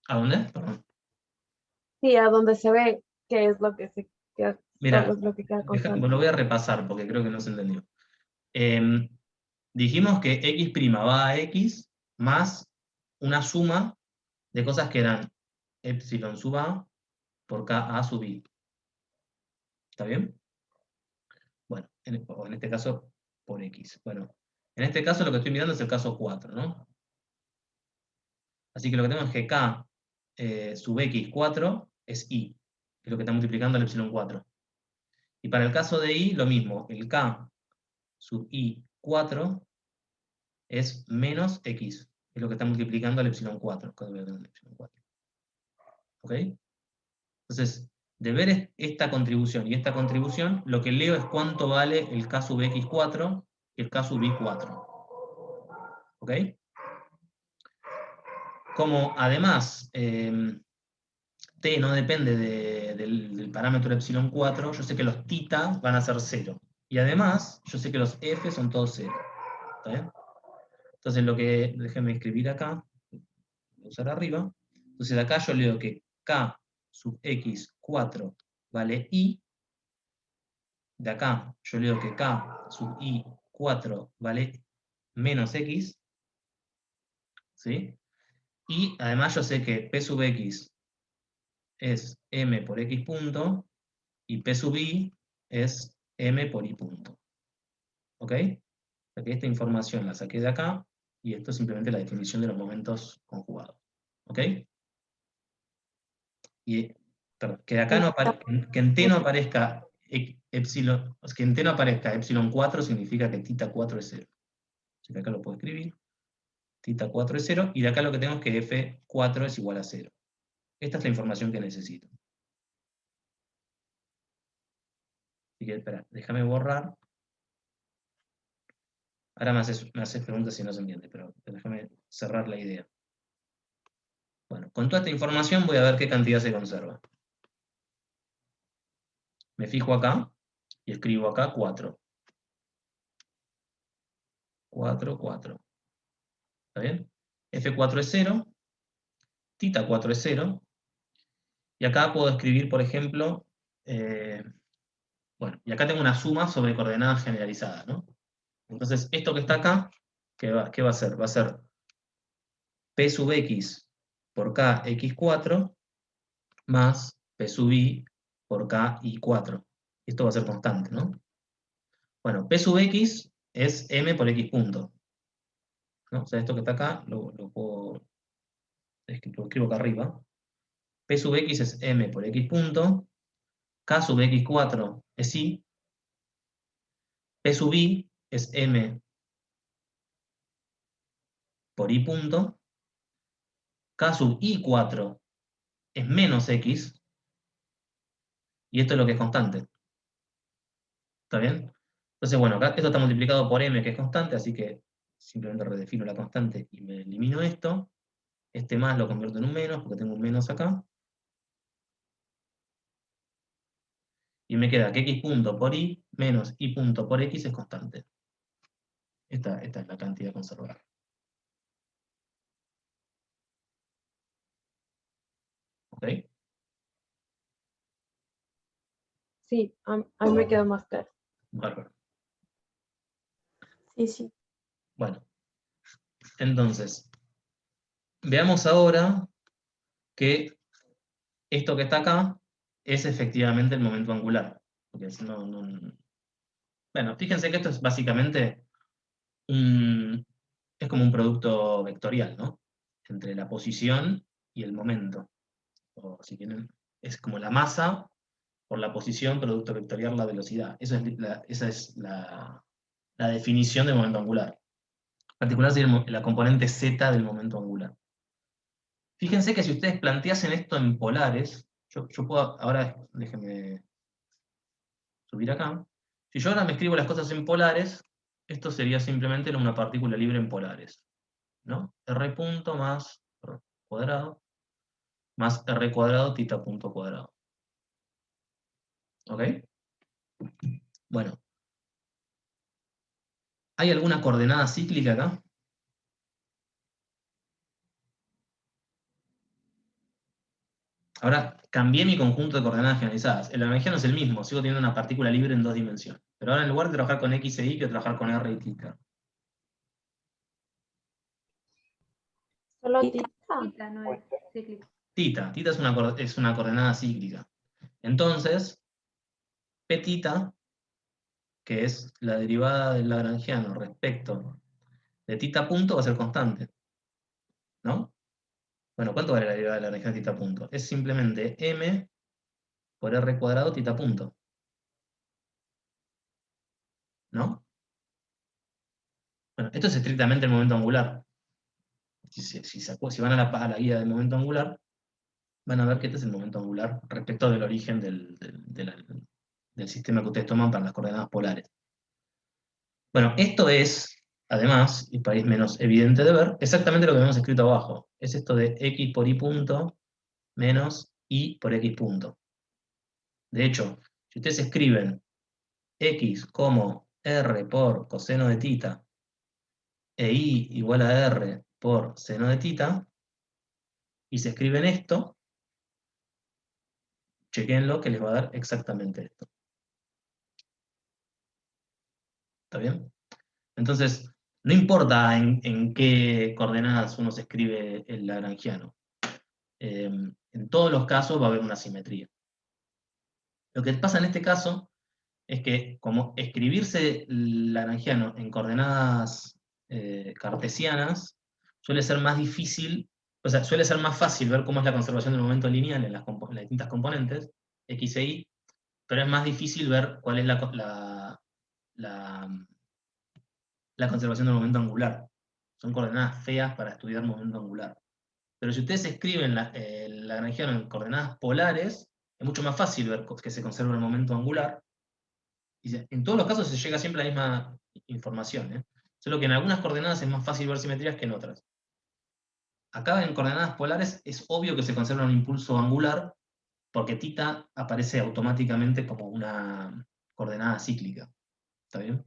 ¿A dónde? Perdón. Sí, a donde se ve qué es lo que se queda, Mira, lo que queda constante. lo voy a repasar porque creo que no se entendió. Dijimos que x' va a x más una suma de cosas que eran epsilon sub a por k a sub i. ¿Está bien? Bueno, o en este caso por x. Bueno, en este caso lo que estoy mirando es el caso 4, ¿no? Así que lo que tengo es que k sub x4 es i, que es lo que está multiplicando el epsilon 4. Y para el caso de i, lo mismo, el k sub i4 es menos x, que es lo que está multiplicando el epsilon 4. ¿Ok? Entonces, de ver esta contribución y esta contribución, lo que leo es cuánto vale el k sub x4 y el k sub i4. ¿Ok? Como además t no depende del parámetro epsilon 4, yo sé que los θ van a ser 0. Y además, yo sé que los f son todos 0. ¿Está bien? Entonces, déjenme escribir acá, voy a usar arriba. Entonces, acá yo leo que k sub x4 vale i. De acá yo leo que k sub i4 vale menos x. ¿Sí? Y además yo sé que p sub x es m por x punto, y p sub i es m por i punto. ¿Ok? O sea que esta información la saqué de acá, y esto es simplemente la definición de los momentos conjugados. ¿Ok? Y, perdón, que de acá no que en t no aparezca epsilon, que en t no aparezca epsilon 4 significa que θ 4 es 0. Así que acá lo puedo escribir. θ 4 es 0, y de acá lo que tengo es que f4 es igual a 0. Esta es la información que necesito. Así que, espera, déjame borrar. Ahora me haces preguntas si no se entiende, pero déjame cerrar la idea. Bueno, con toda esta información voy a ver qué cantidad se conserva. Me fijo acá y escribo acá 4. 4, 4. ¿Está bien? F4 es 0, θ 4 es 0, y acá puedo escribir, por ejemplo, bueno, y acá tengo una suma sobre coordenadas generalizadas, ¿no? Entonces, esto que está acá, ¿qué va a ser? Va a ser p sub x por k x4 más p sub i por k i4. Esto va a ser constante, ¿no? Bueno, p sub x es m por x punto, ¿no? O sea, esto que está acá, lo escribo acá arriba. P sub x es m por x punto, k sub x4 es i, p sub i es m por i punto, k sub i4 es menos x, y esto es lo que es constante. ¿Está bien? Entonces, bueno, acá esto está multiplicado por m, que es constante, así que simplemente redefino la constante y me elimino esto. Este más lo convierto en un menos, porque tengo un menos acá. Y me queda que x punto por i menos i punto por x es constante. Esta es la cantidad conservada. ¿Ok? Sí, a mí me quedó más claro. Bárbaro. Sí, sí. Bueno, entonces, veamos ahora que esto que está acá es efectivamente el momento angular. Porque bueno, fíjense que esto es básicamente es como un producto vectorial, ¿no? Entre la posición y el momento. O si quieren, es como la masa por la posición, producto vectorial, la velocidad. Esa es la definición del momento angular. En particular sería la componente z del momento angular. Fíjense que si ustedes planteasen esto en polares, yo puedo, ahora déjenme subir acá. Si yo ahora me escribo las cosas en polares, esto sería simplemente una partícula libre en polares, ¿no? R punto más R cuadrado, más R cuadrado θ punto cuadrado. ¿Ok? Bueno, ¿hay alguna coordenada cíclica acá? Ahora cambié mi conjunto de coordenadas generalizadas. El lagrangiano es el mismo, sigo teniendo una partícula libre en 2 dimensiones. Pero ahora en lugar de trabajar con X e Y, quiero trabajar con R y θ. Solo Tita. tita. Tita no es cíclico. Θ es una coordenada cíclica. Entonces, Pθ, que es la derivada del lagrangiano respecto de θ punto, va a ser constante. ¿No? Bueno, ¿cuánto vale la derivada del lagrangiano de θ punto? Es simplemente m por r cuadrado θ punto. ¿No? Bueno, esto es estrictamente el momento angular. Si van a la guía del momento angular, van a ver que este es el momento angular respecto del origen del sistema que ustedes toman para las coordenadas polares. Bueno, esto es, además, y para ir menos evidente de ver, exactamente lo que hemos escrito abajo. Es esto de x por y punto menos y por x punto. De hecho, si ustedes escriben x como r por coseno de θ e y igual a r por seno de θ, y se escriben esto, chequenlo que les va a dar exactamente esto. ¿Está bien? Entonces, no importa en qué coordenadas uno se escribe el lagrangiano. En todos los casos va a haber una simetría. Lo que pasa en este caso es que como escribirse el lagrangiano en coordenadas cartesianas suele ser más difícil, o sea, suele ser más fácil ver cómo es la conservación del momento lineal en las distintas componentes, x e y, pero es más difícil ver cuál es la conservación del momento angular. Son coordenadas feas para estudiar momento angular. Pero si ustedes escriben el lagrangiano en coordenadas polares, es mucho más fácil ver que se conserva el momento angular. Y en todos los casos se llega siempre a la misma información, ¿eh? Solo que en algunas coordenadas es más fácil ver simetrías que en otras. Acá en coordenadas polares es obvio que se conserva un impulso angular, porque θ aparece automáticamente como una coordenada cíclica. ¿Está bien?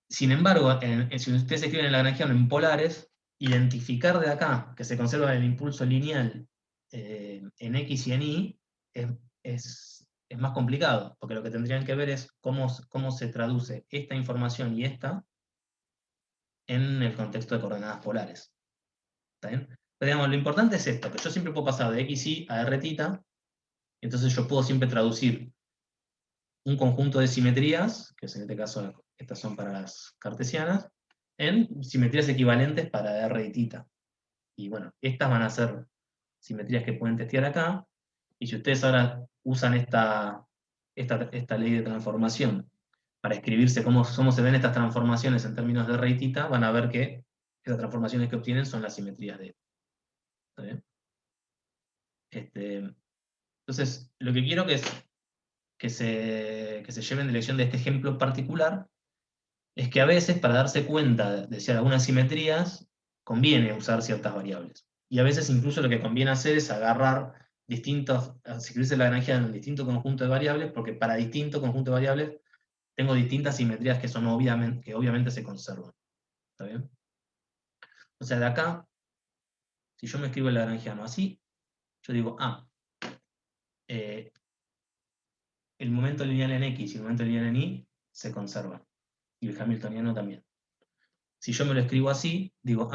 Sin embargo, si ustedes escriben el lagrangiano en polares, identificar de acá que se conserva el impulso lineal en X y en Y es más complicado, porque lo que tendrían que ver es cómo se traduce esta información y esta en el contexto de coordenadas polares. ¿Está bien? Pero digamos, lo importante es esto, que yo siempre puedo pasar de XY a R θ, entonces yo puedo siempre traducir un conjunto de simetrías, que en este caso estas son para las cartesianas, en simetrías equivalentes para R y θ. Y bueno, estas van a ser simetrías que pueden testear acá, y si ustedes ahora usan esta ley de transformación para escribirse cómo se ven estas transformaciones en términos de R y θ, van a ver que esas transformaciones que obtienen son las simetrías de esto. ¿Está bien? Entonces, lo que quiero que se lleven de lección de este ejemplo particular es que a veces, para darse cuenta de si hay algunas simetrías, conviene usar ciertas variables. Y a veces incluso lo que conviene hacer es agarrar escribirse la lagrangiana en distinto conjunto de variables, porque para distinto conjunto de variables tengo distintas simetrías que obviamente se conservan. ¿Está bien? O sea, de acá, si yo me escribo el lagrangiano así, yo digo, el momento lineal en X y el momento lineal en Y se conservan. Y el hamiltoniano también. Si yo me lo escribo así, digo,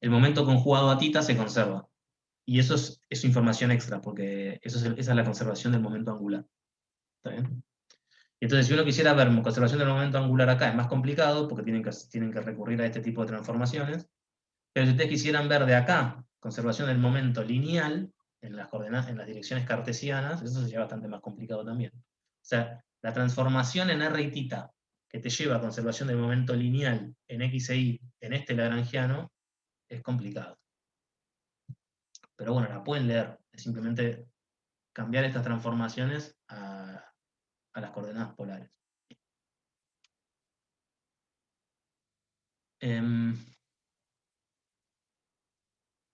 el momento conjugado a θ se conserva. Y eso es información extra, porque esa es la conservación del momento angular. ¿Está bien? Y entonces, si uno quisiera ver conservación del momento angular acá, es más complicado, porque tienen que recurrir a este tipo de transformaciones. Pero si ustedes quisieran ver de acá conservación del momento lineal, en las coordenadas, en las direcciones cartesianas, eso sería bastante más complicado también. O sea, la transformación en R y θ que te lleva a conservación del momento lineal en X e Y en este lagrangiano es complicado. Pero bueno, la pueden leer. Es simplemente cambiar estas transformaciones a las coordenadas polares.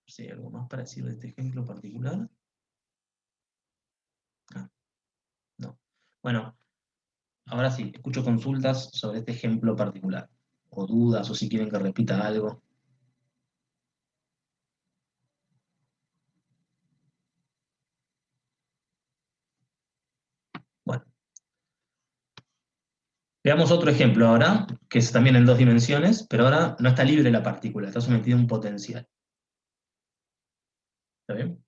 ¿Sí, algo más para decir de este ejemplo particular? No. Bueno, ahora sí, escucho consultas sobre este ejemplo particular, o dudas, o si quieren que repita algo. Bueno. Veamos otro ejemplo ahora, que es también en 2 dimensiones, pero ahora no está libre la partícula, está sometida a un potencial. ¿Está bien?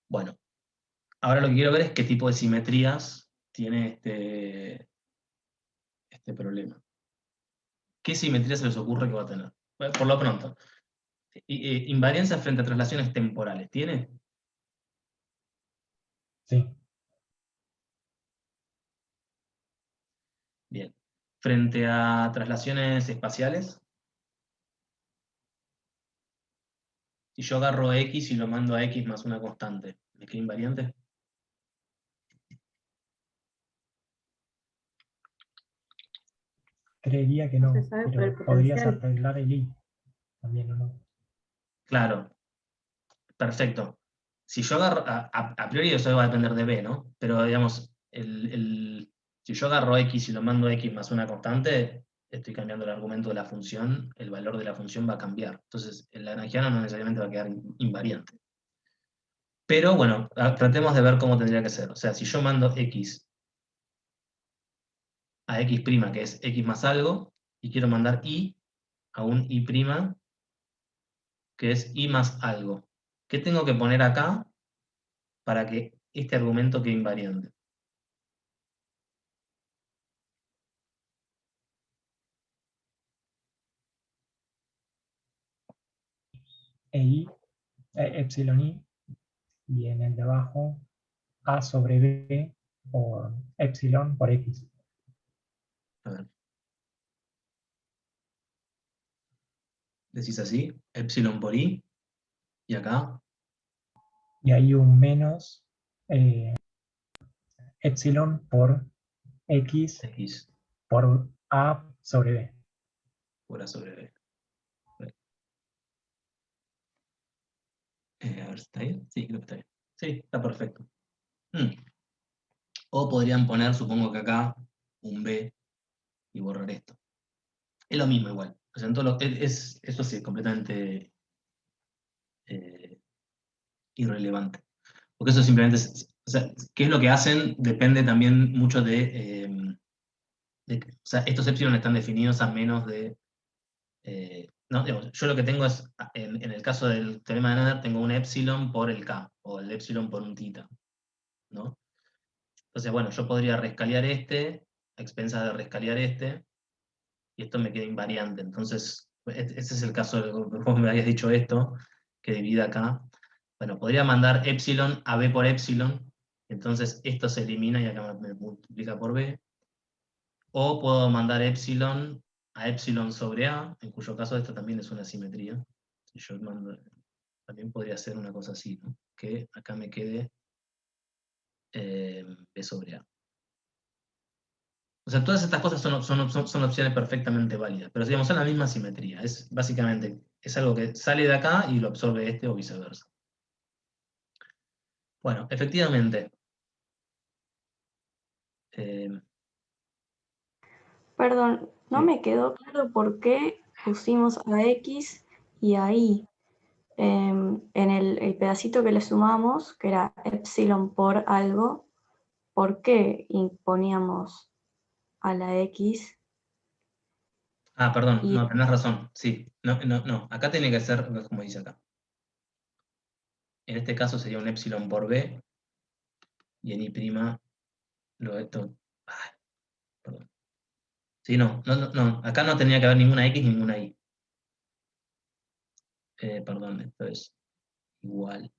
Bueno, ahora lo que quiero ver es qué tipo de simetrías tiene este problema. ¿Qué simetría se les ocurre que va a tener? Bueno, por lo pronto, invariancia frente a traslaciones temporales, ¿tiene? Sí. Bien. Frente a traslaciones espaciales, si yo agarro X y lo mando a X más una constante, ¿me queda invariante? Creería que No no, se sabe por pero el podrías potencial. arreglar el I también, ¿o no? Claro, perfecto. Si yo agarro, a priori eso va a depender de B, ¿no? Pero digamos, si yo agarro X y lo mando a X más una constante, estoy cambiando el argumento de la función, el valor de la función va a cambiar. Entonces, el lagrangiano no necesariamente va a quedar invariante. Pero bueno, tratemos de ver cómo tendría que ser. O sea, si yo mando X a X', que es X más algo, y quiero mandar Y a un Y', que es Y más algo. ¿Qué tengo que poner acá para que este argumento quede invariante? Epsilon I, y en el de abajo A sobre B por epsilon por X. A ver. Decís así, epsilon por I, y acá, Y hay un menos epsilon por X X por A sobre B. por A sobre B. A ver si está bien. Sí, creo que está bien. Sí, está perfecto. O podrían poner, supongo que acá, un B y borrar esto. Es lo mismo igual. O sea, eso sí, es completamente irrelevante. Porque eso simplemente o sea, qué es lo que hacen depende también mucho o sea, estos epsilon están definidos a menos de no, digamos, yo lo que tengo es, en el caso del teorema de Nader, tengo un epsilon por el K, o el epsilon por un tita, ¿no? Entonces, bueno, yo podría rescalear este, a expensas de rescalear este, y esto me queda invariante. Entonces, este es el caso, vos me habías dicho esto, que divide acá. Bueno, podría mandar epsilon a b por epsilon, entonces esto se elimina y acá me multiplica por b. O puedo mandar epsilon a epsilon sobre a, en cuyo caso esta también es una simetría. Si yo mando, también podría ser una cosa así, ¿no? Que acá me quede b sobre a. O sea, todas estas cosas son opciones perfectamente válidas, pero digamos, son la misma simetría. Es básicamente, es algo que sale de acá y lo absorbe este o viceversa. Bueno, efectivamente. Perdón, no Sí. me quedó claro por qué pusimos a X y a Y. En el pedacito que le sumamos, que era epsilon por algo, ¿por qué poníamos a la X? Ah, perdón, Y no, tenés razón. Sí, no. Acá tiene que ser como dice acá. En este caso sería un epsilon por b, y en y' lo esto. Ay, perdón. Sí, no. Acá no tenía que haber ninguna x ni ninguna y. Perdón, esto es igual.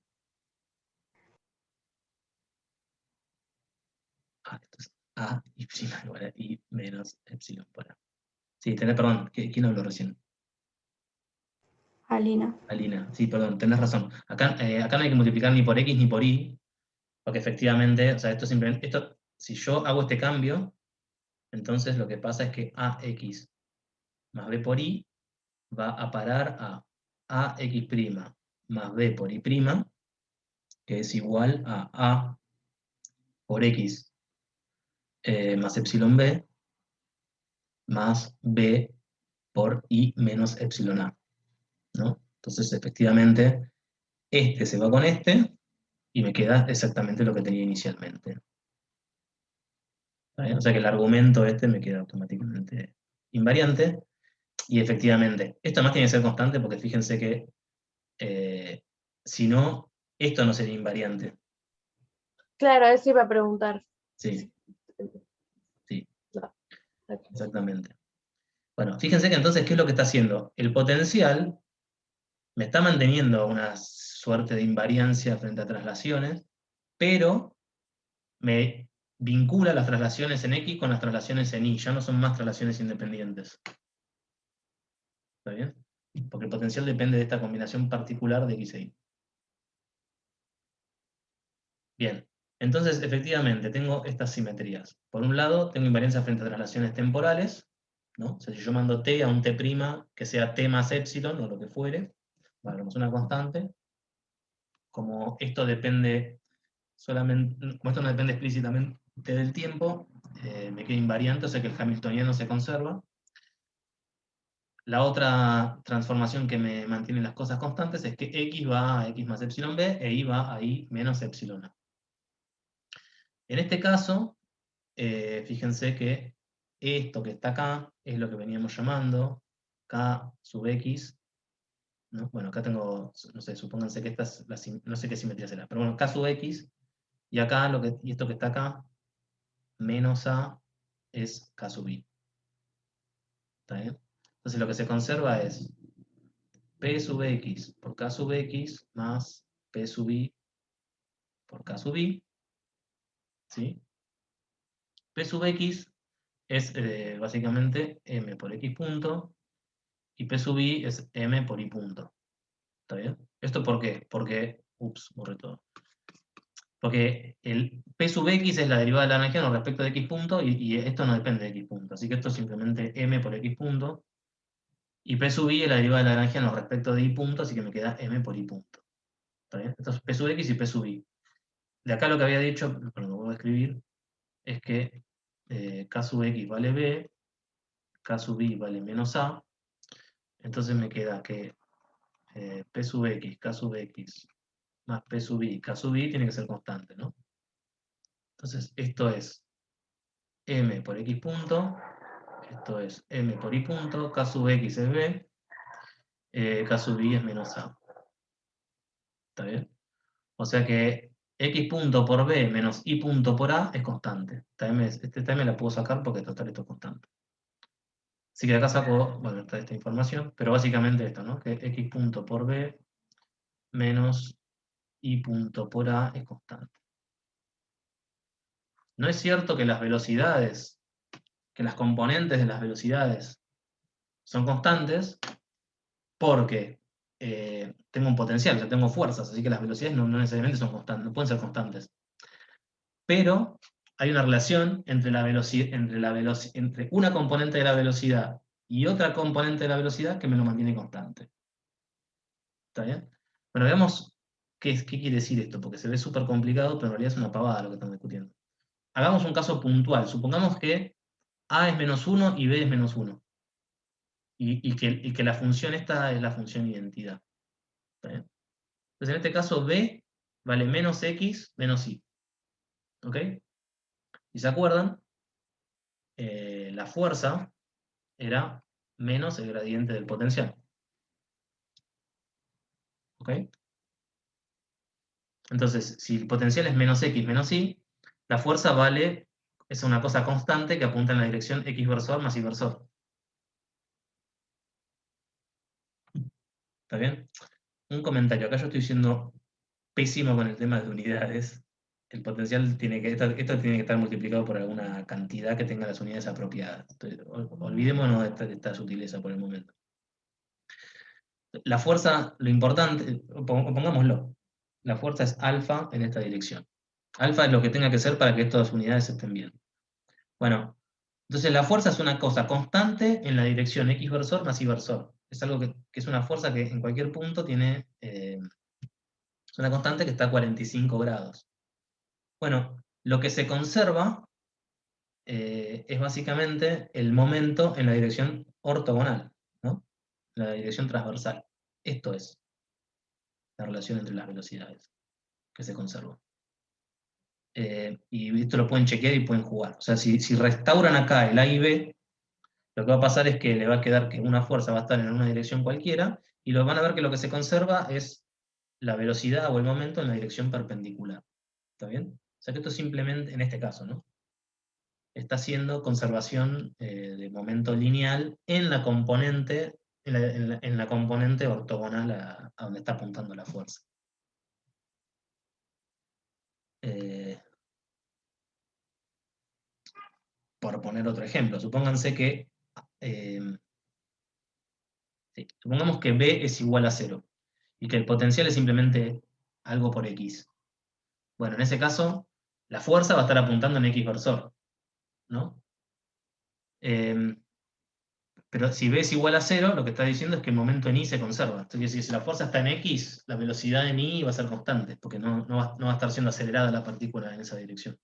Esto es a y' igual a y menos epsilon por a. Sí, perdón, ¿quién habló recién? Alina. Alina, sí, perdón, tenés razón. Acá no hay que multiplicar ni por x ni por y, porque efectivamente, o sea, esto simplemente, si yo hago este cambio, entonces lo que pasa es que ax más b por y va a parar a ax' más b por y', que es igual a por x más epsilon b, más b por i menos epsilon a, ¿no? Entonces, efectivamente, este se va con este, y me queda exactamente lo que tenía inicialmente. ¿Está bien? O sea que el argumento este me queda automáticamente invariante, y efectivamente, esto más tiene que ser constante, porque fíjense que si no, esto no sería invariante. Claro, eso iba a preguntar. Sí, sí, No, ok. exactamente. Bueno, fíjense que entonces, ¿qué es lo que está haciendo? El potencial me está manteniendo una suerte de invariancia frente a traslaciones, pero me vincula las traslaciones en X con las traslaciones en Y. Ya no son más traslaciones independientes. ¿Está bien? Porque el potencial depende de esta combinación particular de X e Y. Bien, entonces efectivamente tengo estas simetrías. Por un lado, tengo invariancia frente a traslaciones temporales, ¿no? O sea, si yo mando t a un t' que sea t más epsilon o lo que fuere, valoramos una constante. Como esto depende solamente, como esto no depende explícitamente del tiempo, me queda invariante, o sea que el hamiltoniano se conserva. La otra transformación que me mantiene las cosas constantes es que x va a x más epsilon b e y va a y menos epsilon a. En este caso, fíjense que esto que está acá es lo que veníamos llamando k sub x, ¿no? Bueno, acá tengo, no sé, supónganse que esta es no sé qué simetría será, pero bueno, k sub x, y acá, y esto que está acá, menos a, es k sub i. ¿Está bien? Entonces lo que se conserva es p sub x por k sub x más p sub i por k sub i, ¿sí? P sub x es básicamente m por x punto, y p sub i es m por i punto. ¿Está bien? ¿Esto por qué? Porque, borré todo. Porque el p sub x es la derivada de la Lagrangiano respecto de x punto, y esto no depende de x punto. Así que esto es simplemente m por x punto, y p sub i es la derivada de la Lagrangiano respecto de y punto, así que me queda m por y punto. ¿Está bien? Esto es p sub x y p sub i. De acá lo que había dicho, pero lo vuelvo a escribir, es que k sub x vale b, k sub i vale menos a, entonces me queda que p sub x, k sub x, más p sub i, k sub i tiene que ser constante, ¿no? Entonces esto es m por x punto, esto es m por y punto, k sub x es b, k sub i es menos a. ¿Está bien? O sea que x punto por b menos y punto por a es constante. Esta m la puedo sacar porque total esto es constante. Así que de acá saco, bueno, toda esta información, pero básicamente esto, ¿no? Que x punto por b menos y punto por a es constante. No es cierto que las velocidades, que las componentes de las velocidades son constantes, porque tengo un potencial, o sea, tengo fuerzas, así que las velocidades no necesariamente son constantes, no pueden ser constantes. Pero hay una relación entre entre una componente de la velocidad y otra componente de la velocidad que me lo mantiene constante. ¿Está bien? Bueno, veamos qué quiere decir esto, porque se ve súper complicado, pero en realidad es una pavada lo que estamos discutiendo. Hagamos un caso puntual. Supongamos que a es menos 1 y b es menos 1. Y que la función esta es la función identidad. ¿Está bien? Entonces en este caso b vale menos x menos y. ¿Ok? ¿Y se acuerdan? La fuerza era menos el gradiente del potencial. ¿Ok? Entonces, si el potencial es menos x menos y, la fuerza es una cosa constante que apunta en la dirección x versor más y versor. ¿Está bien? Un comentario. Acá yo estoy siendo pésimo con el tema de unidades. El potencial tiene que estar, esto tiene que estar multiplicado por alguna cantidad que tenga las unidades apropiadas. Entonces, olvidémonos de esta sutileza por el momento. La fuerza, lo importante, pongámoslo, la fuerza es alfa en esta dirección. Alfa es lo que tenga que ser para que estas unidades estén bien. Bueno, entonces la fuerza es una cosa constante en la dirección x versor más y versor. Es algo que es una fuerza que en cualquier punto tiene, es una constante que está a 45 grados. Bueno, lo que se conserva es básicamente el momento en la dirección ortogonal, ¿no? La dirección transversal. Esto es la relación entre las velocidades que se conserva. Y esto lo pueden chequear y pueden jugar. O sea, si restauran acá el A y B, lo que va a pasar es que le va a quedar que una fuerza va a estar en una dirección cualquiera, y van a ver que lo que se conserva es la velocidad o el momento en la dirección perpendicular. ¿Está bien? O sea que esto simplemente, en este caso, ¿no? Está haciendo conservación de momento lineal en la componente, en la componente ortogonal a donde está apuntando la fuerza. Por poner otro ejemplo, supónganse que supongamos que B es igual a 0 y que el potencial es simplemente algo por X. Bueno, en ese caso, la fuerza va a estar apuntando en X versor, ¿no? Pero si B es igual a 0, lo que está diciendo es que el momento en Y se conserva. Entonces, si la fuerza está en X, la velocidad en Y va a ser constante, porque no va a estar siendo acelerada la partícula en esa dirección.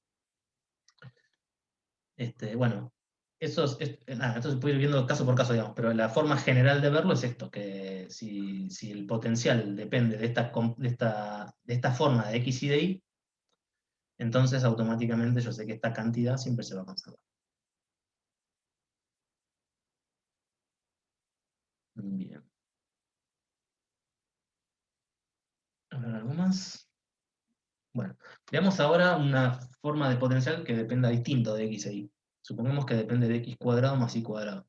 Bueno, esto se puede ir viendo caso por caso, digamos, pero la forma general de verlo es esto, que si el potencial depende de esta forma de X y de Y, entonces automáticamente yo sé que esta cantidad siempre se va a conservar. Bien. A ver, ¿algo más? Bueno, veamos ahora una forma de potencial que dependa distinto de X e Y. Supongamos que depende de X cuadrado más Y cuadrado.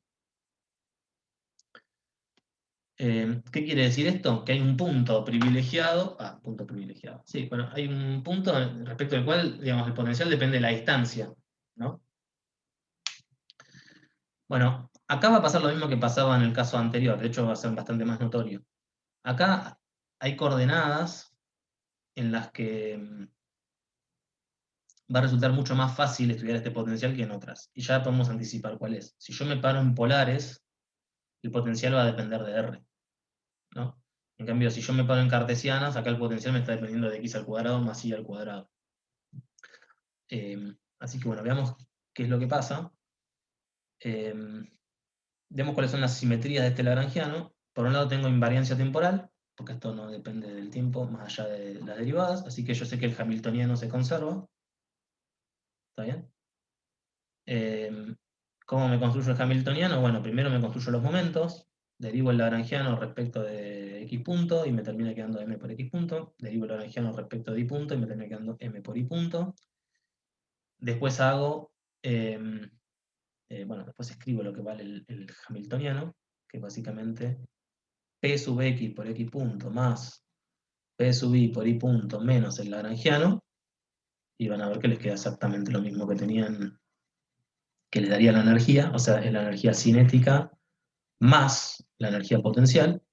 ¿Qué quiere decir esto? Que hay un punto privilegiado. Punto privilegiado. Sí, bueno, hay un punto respecto al cual, digamos, el potencial depende de la distancia, ¿no? Bueno, acá va a pasar lo mismo que pasaba en el caso anterior, de hecho va a ser bastante más notorio. Acá hay coordenadas en las que va a resultar mucho más fácil estudiar este potencial que en otras. Y ya podemos anticipar cuál es. Si yo me paro en polares, el potencial va a depender de R, ¿no? En cambio, si yo me paro en cartesianas, acá el potencial me está dependiendo de X al cuadrado más Y al cuadrado. Así que bueno, veamos qué es lo que pasa. Veamos cuáles son las simetrías de este lagrangiano. Por un lado tengo invariancia temporal, porque esto no depende del tiempo más allá de las derivadas, así que yo sé que el hamiltoniano se conserva. ¿Está bien? ¿Cómo me construyo el hamiltoniano? Bueno, primero me construyo los momentos, derivo el lagrangiano respecto de x punto y me termina quedando m por x punto, derivo el lagrangiano respecto de y punto y me termina quedando m por y punto. Después hago, bueno, después escribo lo que vale el hamiltoniano, que es básicamente p sub x por x punto más p sub y por y punto menos el lagrangiano, y van a ver que les queda exactamente lo mismo que tenían, que les daría la energía, o sea, es la energía cinética más la energía potencial,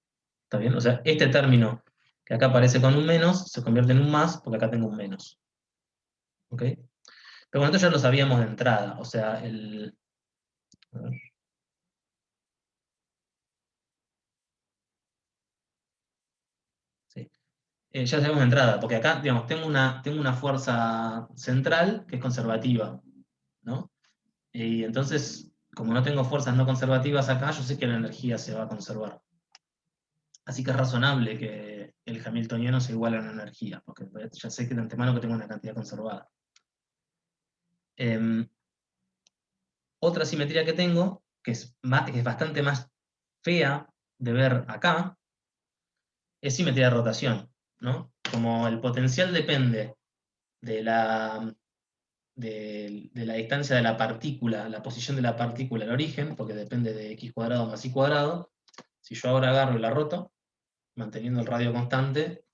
¿está bien? O sea, este término que acá aparece con un menos, se convierte en un más, porque acá tengo un menos. ¿Ok? Pero bueno, esto ya lo sabíamos de entrada, o sea, a ver. Sí. Ya sabemos de entrada, porque acá, digamos, tengo una fuerza central que es conservativa, ¿no? Y entonces, como no tengo fuerzas no conservativas acá, yo sé que la energía se va a conservar. Así que es razonable que el hamiltoniano se iguale a la energía, porque ya sé que de antemano que tengo una cantidad conservada. Otra simetría que tengo, que es bastante más fea de ver acá, es simetría de rotación, ¿no? Como el potencial depende de la distancia de la partícula, la posición de la partícula al origen, porque depende de x cuadrado más y cuadrado. Si yo ahora agarro y la roto, manteniendo el radio constante,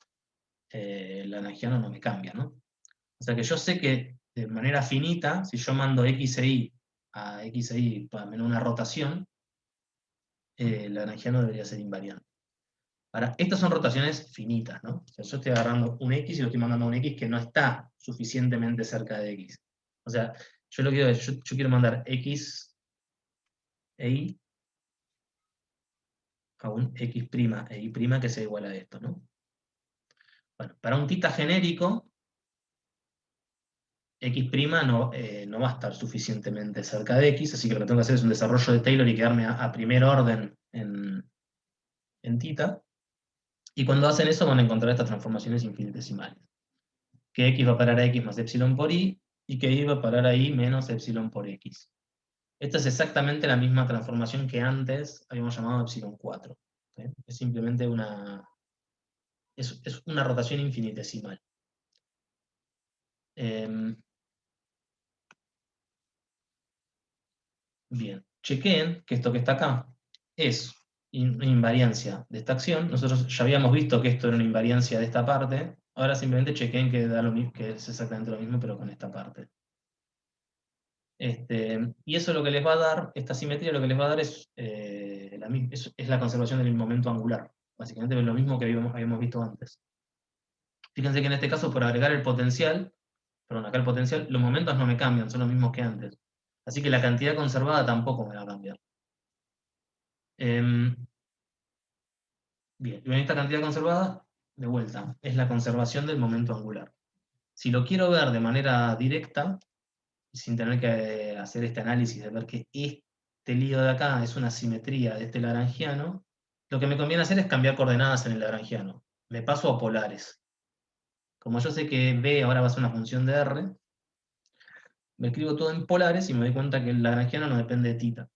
la energía no me cambia, ¿no? O sea que yo sé que de manera finita, si yo mando x e y a x e y para menos una rotación, la energía no debería ser invariante. Ahora, estas son rotaciones finitas, ¿no? O sea, yo estoy agarrando un x y lo estoy mandando a un x que no está suficientemente cerca de x. O sea, yo quiero mandar x e y a un x' e y' que sea igual a esto, ¿no? Bueno, para un tita genérico, X' no va a estar suficientemente cerca de X, así que lo que tengo que hacer es un desarrollo de Taylor y quedarme a primer orden en θ. Y cuando hacen eso van a encontrar estas transformaciones infinitesimales. Que X va a parar a X más epsilon por Y, y que Y va a parar a Y menos epsilon por X. Esta es exactamente la misma transformación que antes habíamos llamado epsilon 4. ¿Sí? Es simplemente es una rotación infinitesimal. Bien, chequeen que esto que está acá es una invariancia de esta acción. Nosotros ya habíamos visto que esto era una invariancia de esta parte. Ahora simplemente chequeen que da lo mismo, que es exactamente lo mismo, pero con esta parte. Y eso lo que les va a dar, esta simetría lo que les va a dar es la conservación del momento angular. Básicamente es lo mismo que habíamos visto antes. Fíjense que en este caso, por agregar el potencial, perdón, acá el potencial, los momentos no me cambian, son los mismos que antes. Así que la cantidad conservada tampoco me va a cambiar. Bien, y esta cantidad conservada, de vuelta, es la conservación del momento angular. Si lo quiero ver de manera directa, sin tener que hacer este análisis de ver que este lío de acá es una simetría de este lagrangiano, lo que me conviene hacer es cambiar coordenadas en el lagrangiano. Me paso a polares. Como yo sé que B ahora va a ser una función de R, me escribo todo en polares y me doy cuenta que el lagrangiano no depende de θ.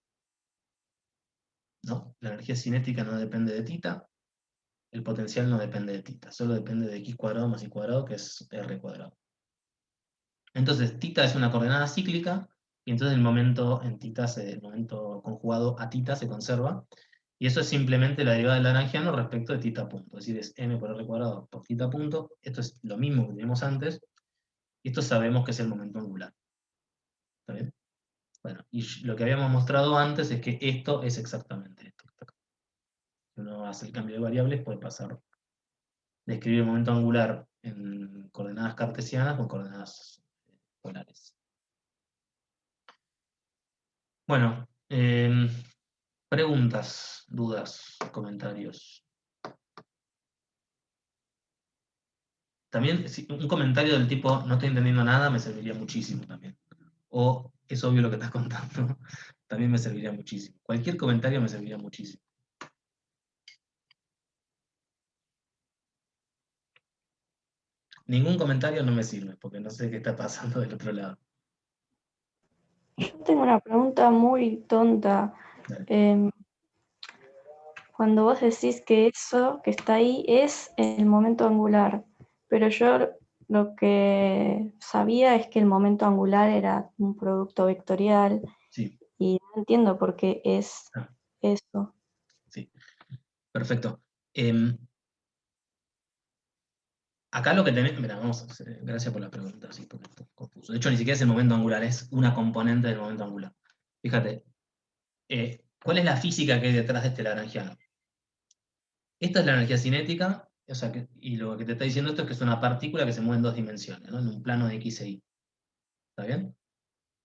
¿No? La energía cinética no depende de θ, el potencial no depende de θ, solo depende de x² más y², que es r². Entonces, θ es una coordenada cíclica, y entonces el momento en θ, el momento conjugado a θ se conserva, y eso es simplemente la derivada del lagrangiano respecto de θ punto, es decir, es m por r² por θ punto, esto es lo mismo que teníamos antes, y esto sabemos que es el momento angular. ¿Está bien? Bueno, y lo que habíamos mostrado antes es que esto es exactamente esto. Si uno hace el cambio de variables, puede pasar de escribir el momento angular en coordenadas cartesianas con coordenadas polares. Bueno, preguntas, dudas, comentarios. También un comentario del tipo no estoy entendiendo nada me serviría muchísimo también. O es obvio lo que estás contando, también me serviría muchísimo. Cualquier comentario me serviría muchísimo. Ningún comentario no me sirve, porque no sé qué está pasando del otro lado. Yo tengo una pregunta muy tonta. Cuando vos decís que eso que está ahí es el momento angular, pero yo lo que sabía es que el momento angular era un producto vectorial, Sí. Y no entiendo por qué es eso. Sí, perfecto. Acá lo que tenés, mira, gracias por la pregunta, sí, porque esto es confuso. De hecho, ni siquiera es el momento angular, es una componente del momento angular. Fíjate, ¿cuál es la física que hay detrás de este lagrangiano? Esta es la energía cinética, o sea, y lo que te está diciendo esto es que es una partícula que se mueve en 2 dimensiones, ¿no? En un plano de X e Y. ¿Está bien?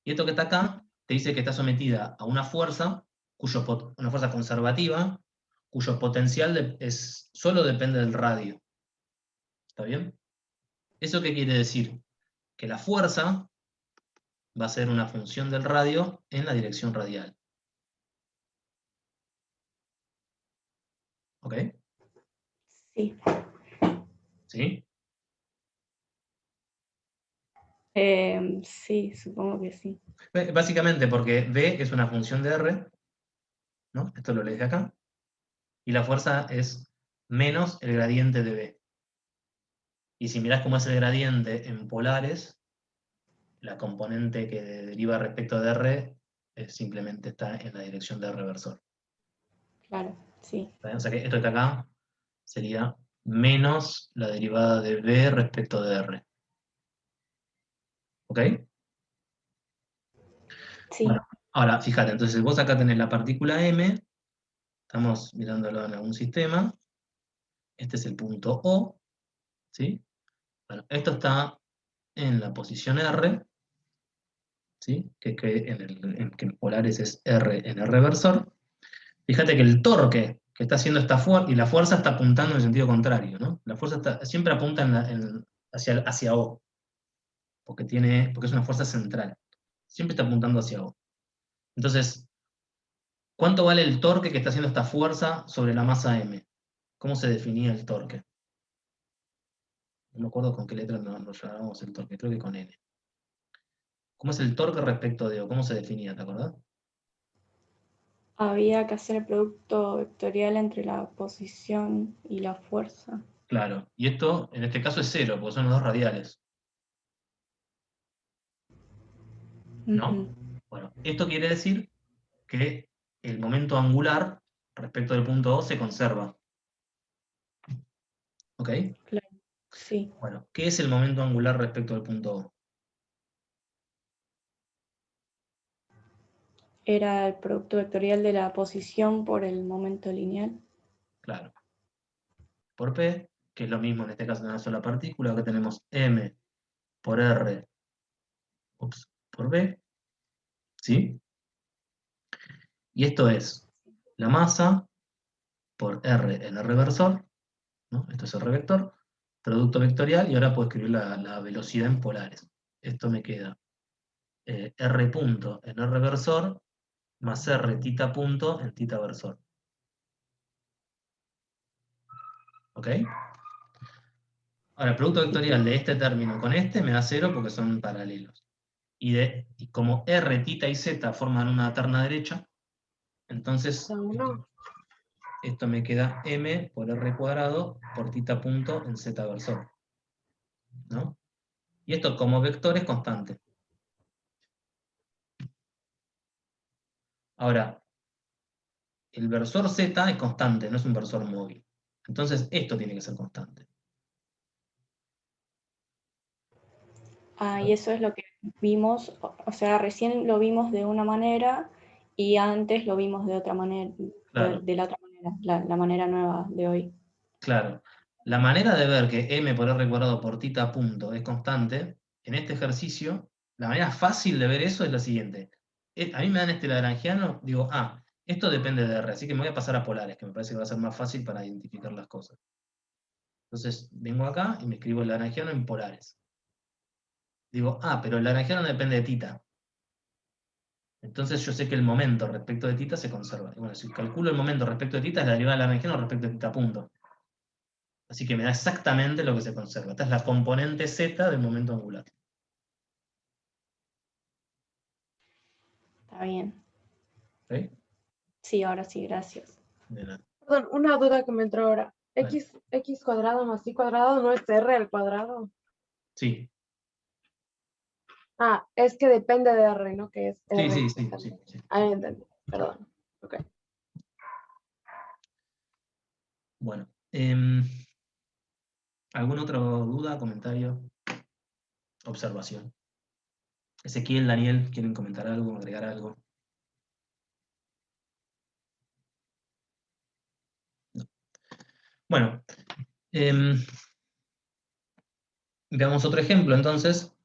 Y esto que está acá te dice que está sometida a una fuerza, una fuerza conservativa, cuyo potencial solo depende del radio. ¿Está bien? ¿Eso qué quiere decir? Que la fuerza va a ser una función del radio en la dirección radial. ¿Ok? Sí. ¿Sí? Sí, supongo que sí. Básicamente porque B es una función de R, ¿no? Esto lo lees de acá, y la fuerza es menos el gradiente de B. Y si mirás cómo es el gradiente en polares, la componente que deriva respecto de R simplemente está en la dirección de R versor. Claro, sí. O sea que esto que está acá sería menos la derivada de B respecto de R. ¿Ok? Sí. Bueno, ahora, fíjate, entonces vos acá tenés la partícula M, estamos mirándolo en algún sistema, este es el punto O, ¿sí? Bueno, esto está en la posición R, ¿sí? Que en polares es R en R versor. Fíjate que el torque que está haciendo esta fuerza, y la fuerza está apuntando en el sentido contrario, ¿no? La fuerza siempre apunta hacia O. porque es una fuerza central. Siempre está apuntando hacia O. Entonces, ¿cuánto vale el torque que está haciendo esta fuerza sobre la masa M? ¿Cómo se definía el torque? No me acuerdo con qué letra nos llamábamos el torque, creo que con N. ¿Cómo es el torque respecto de O? ¿Cómo se definía, te acordás? Había que hacer el producto vectorial entre la posición y la fuerza. Claro, y esto en este caso es 0, porque son los dos radiales, ¿no? Ujú. Bueno, esto quiere decir que el momento angular respecto del punto O se conserva. ¿Ok? Claro, sí. Bueno, ¿qué es el momento angular respecto del punto O? Era el producto vectorial de la posición por el momento lineal. Claro. Por P, que es lo mismo en este caso de una sola partícula, que tenemos M por R por B, ¿sí? Y esto es la masa por R en R versor, ¿no? Esto es R vector, producto vectorial, y ahora puedo escribir la velocidad en polares. Esto me queda R punto en R versor más R tita punto en tita versor. ¿Ok? Ahora, el producto vectorial de este término con este me da 0 porque son paralelos. Y como R, tita y z forman una terna derecha, entonces Cada uno. esto me queda m por r cuadrado por tita punto en z versor, ¿no? Y esto como vector es constante. Ahora, el versor z es constante, no es un versor móvil. Entonces esto tiene que ser constante. Y eso es lo que vimos, o sea, recién lo vimos de una manera y antes lo vimos de otra manera, Claro. de la otra manera, la manera nueva de hoy. Claro. La manera de ver que m por r cuadrado por tita punto es constante, en este ejercicio, la manera fácil de ver eso es la siguiente. A mí me dan este lagrangiano, digo, esto depende de r, así que me voy a pasar a polares, que me parece que va a ser más fácil para identificar las cosas. Entonces, vengo acá y me escribo el lagrangiano en polares. Digo, pero el lagrangiano no depende de tita. Entonces yo sé que el momento respecto de tita se conserva. Y bueno, si calculo el momento respecto de tita, es la derivada del lagrangiano respecto de tita punto. Así que me da exactamente lo que se conserva. Esta es la componente z del momento angular. Está bien. ¿Sí? Sí, ahora sí, gracias. De nada. Perdón, una duda que me entró ahora. Vale. X cuadrado más Y cuadrado no es R al cuadrado. Sí. Es que depende de R, ¿no? Que es R. Sí. Entendí. Perdón. Ok. Bueno. ¿Alguna otra duda, comentario, observación? Ezequiel, Daniel, ¿quieren comentar algo, agregar algo? No. Bueno. Veamos otro ejemplo, entonces,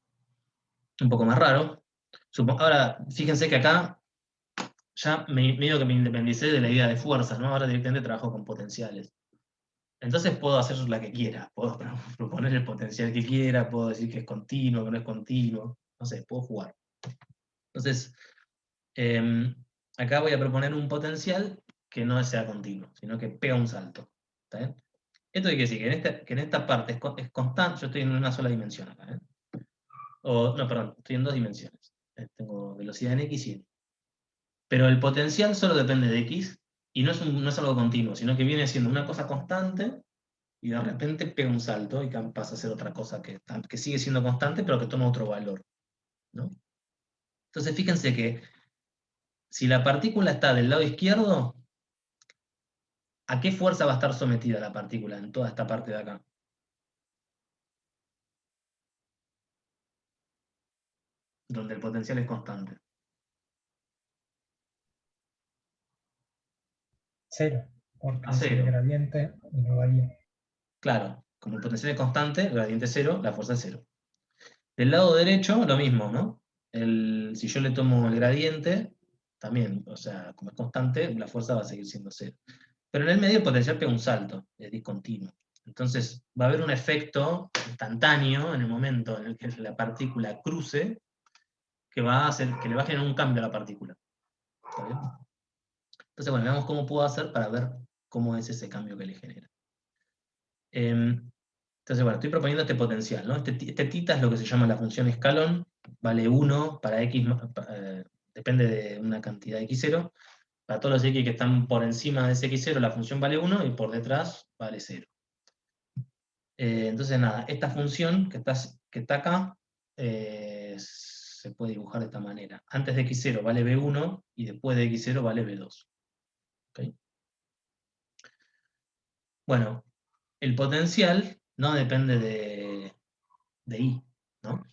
un poco más raro. Ahora, fíjense que acá ya medio que me independicé de la idea de fuerzas, ¿no? Ahora directamente trabajo con potenciales. Entonces puedo hacer la que quiera, puedo proponer el potencial que quiera, puedo decir que es continuo, que no es continuo, no sé, puedo jugar. Entonces, acá voy a proponer un potencial que no sea continuo, sino que pega un salto. ¿Está bien? Esto quiere decir que en esta parte es constante, yo estoy en una sola dimensión acá, ¿eh? No, perdón, estoy en dos dimensiones. Tengo velocidad en X y en Y. Pero el potencial solo depende de X, y no es algo continuo, sino que viene siendo una cosa constante, y de repente pega un salto y pasa a ser otra cosa que sigue siendo constante, pero que toma otro valor, ¿no? Entonces fíjense que si la partícula está del lado izquierdo, ¿a qué fuerza va a estar sometida la partícula en toda esta parte de acá? Donde el potencial es constante. 0, porque A es el 0. gradiente y no varía. Claro, como el potencial es constante, el gradiente es 0, la fuerza es 0. Del lado derecho, lo mismo, ¿no? Si yo le tomo el gradiente, también, o sea, como es constante, la fuerza va a seguir siendo 0. Pero en el medio el potencial pega un salto, es discontinuo. Entonces va a haber un efecto instantáneo en el momento en el que la partícula cruce, que le va a generar un cambio a la partícula. ¿Está bien? Entonces, bueno, veamos cómo puedo hacer para ver cómo es ese cambio que le genera. Entonces, bueno, estoy proponiendo este potencial, ¿no? Este tita es lo que se llama la función escalón, vale 1 para x, depende de una cantidad de x0. Para todos los x que están por encima de ese x0, la función vale 1, y por detrás vale 0. Entonces, nada, esta función que está acá, se puede dibujar de esta manera. Antes de x0 vale b1, y después de x0 vale b2. ¿Okay? Bueno, el potencial no depende de I, ¿no?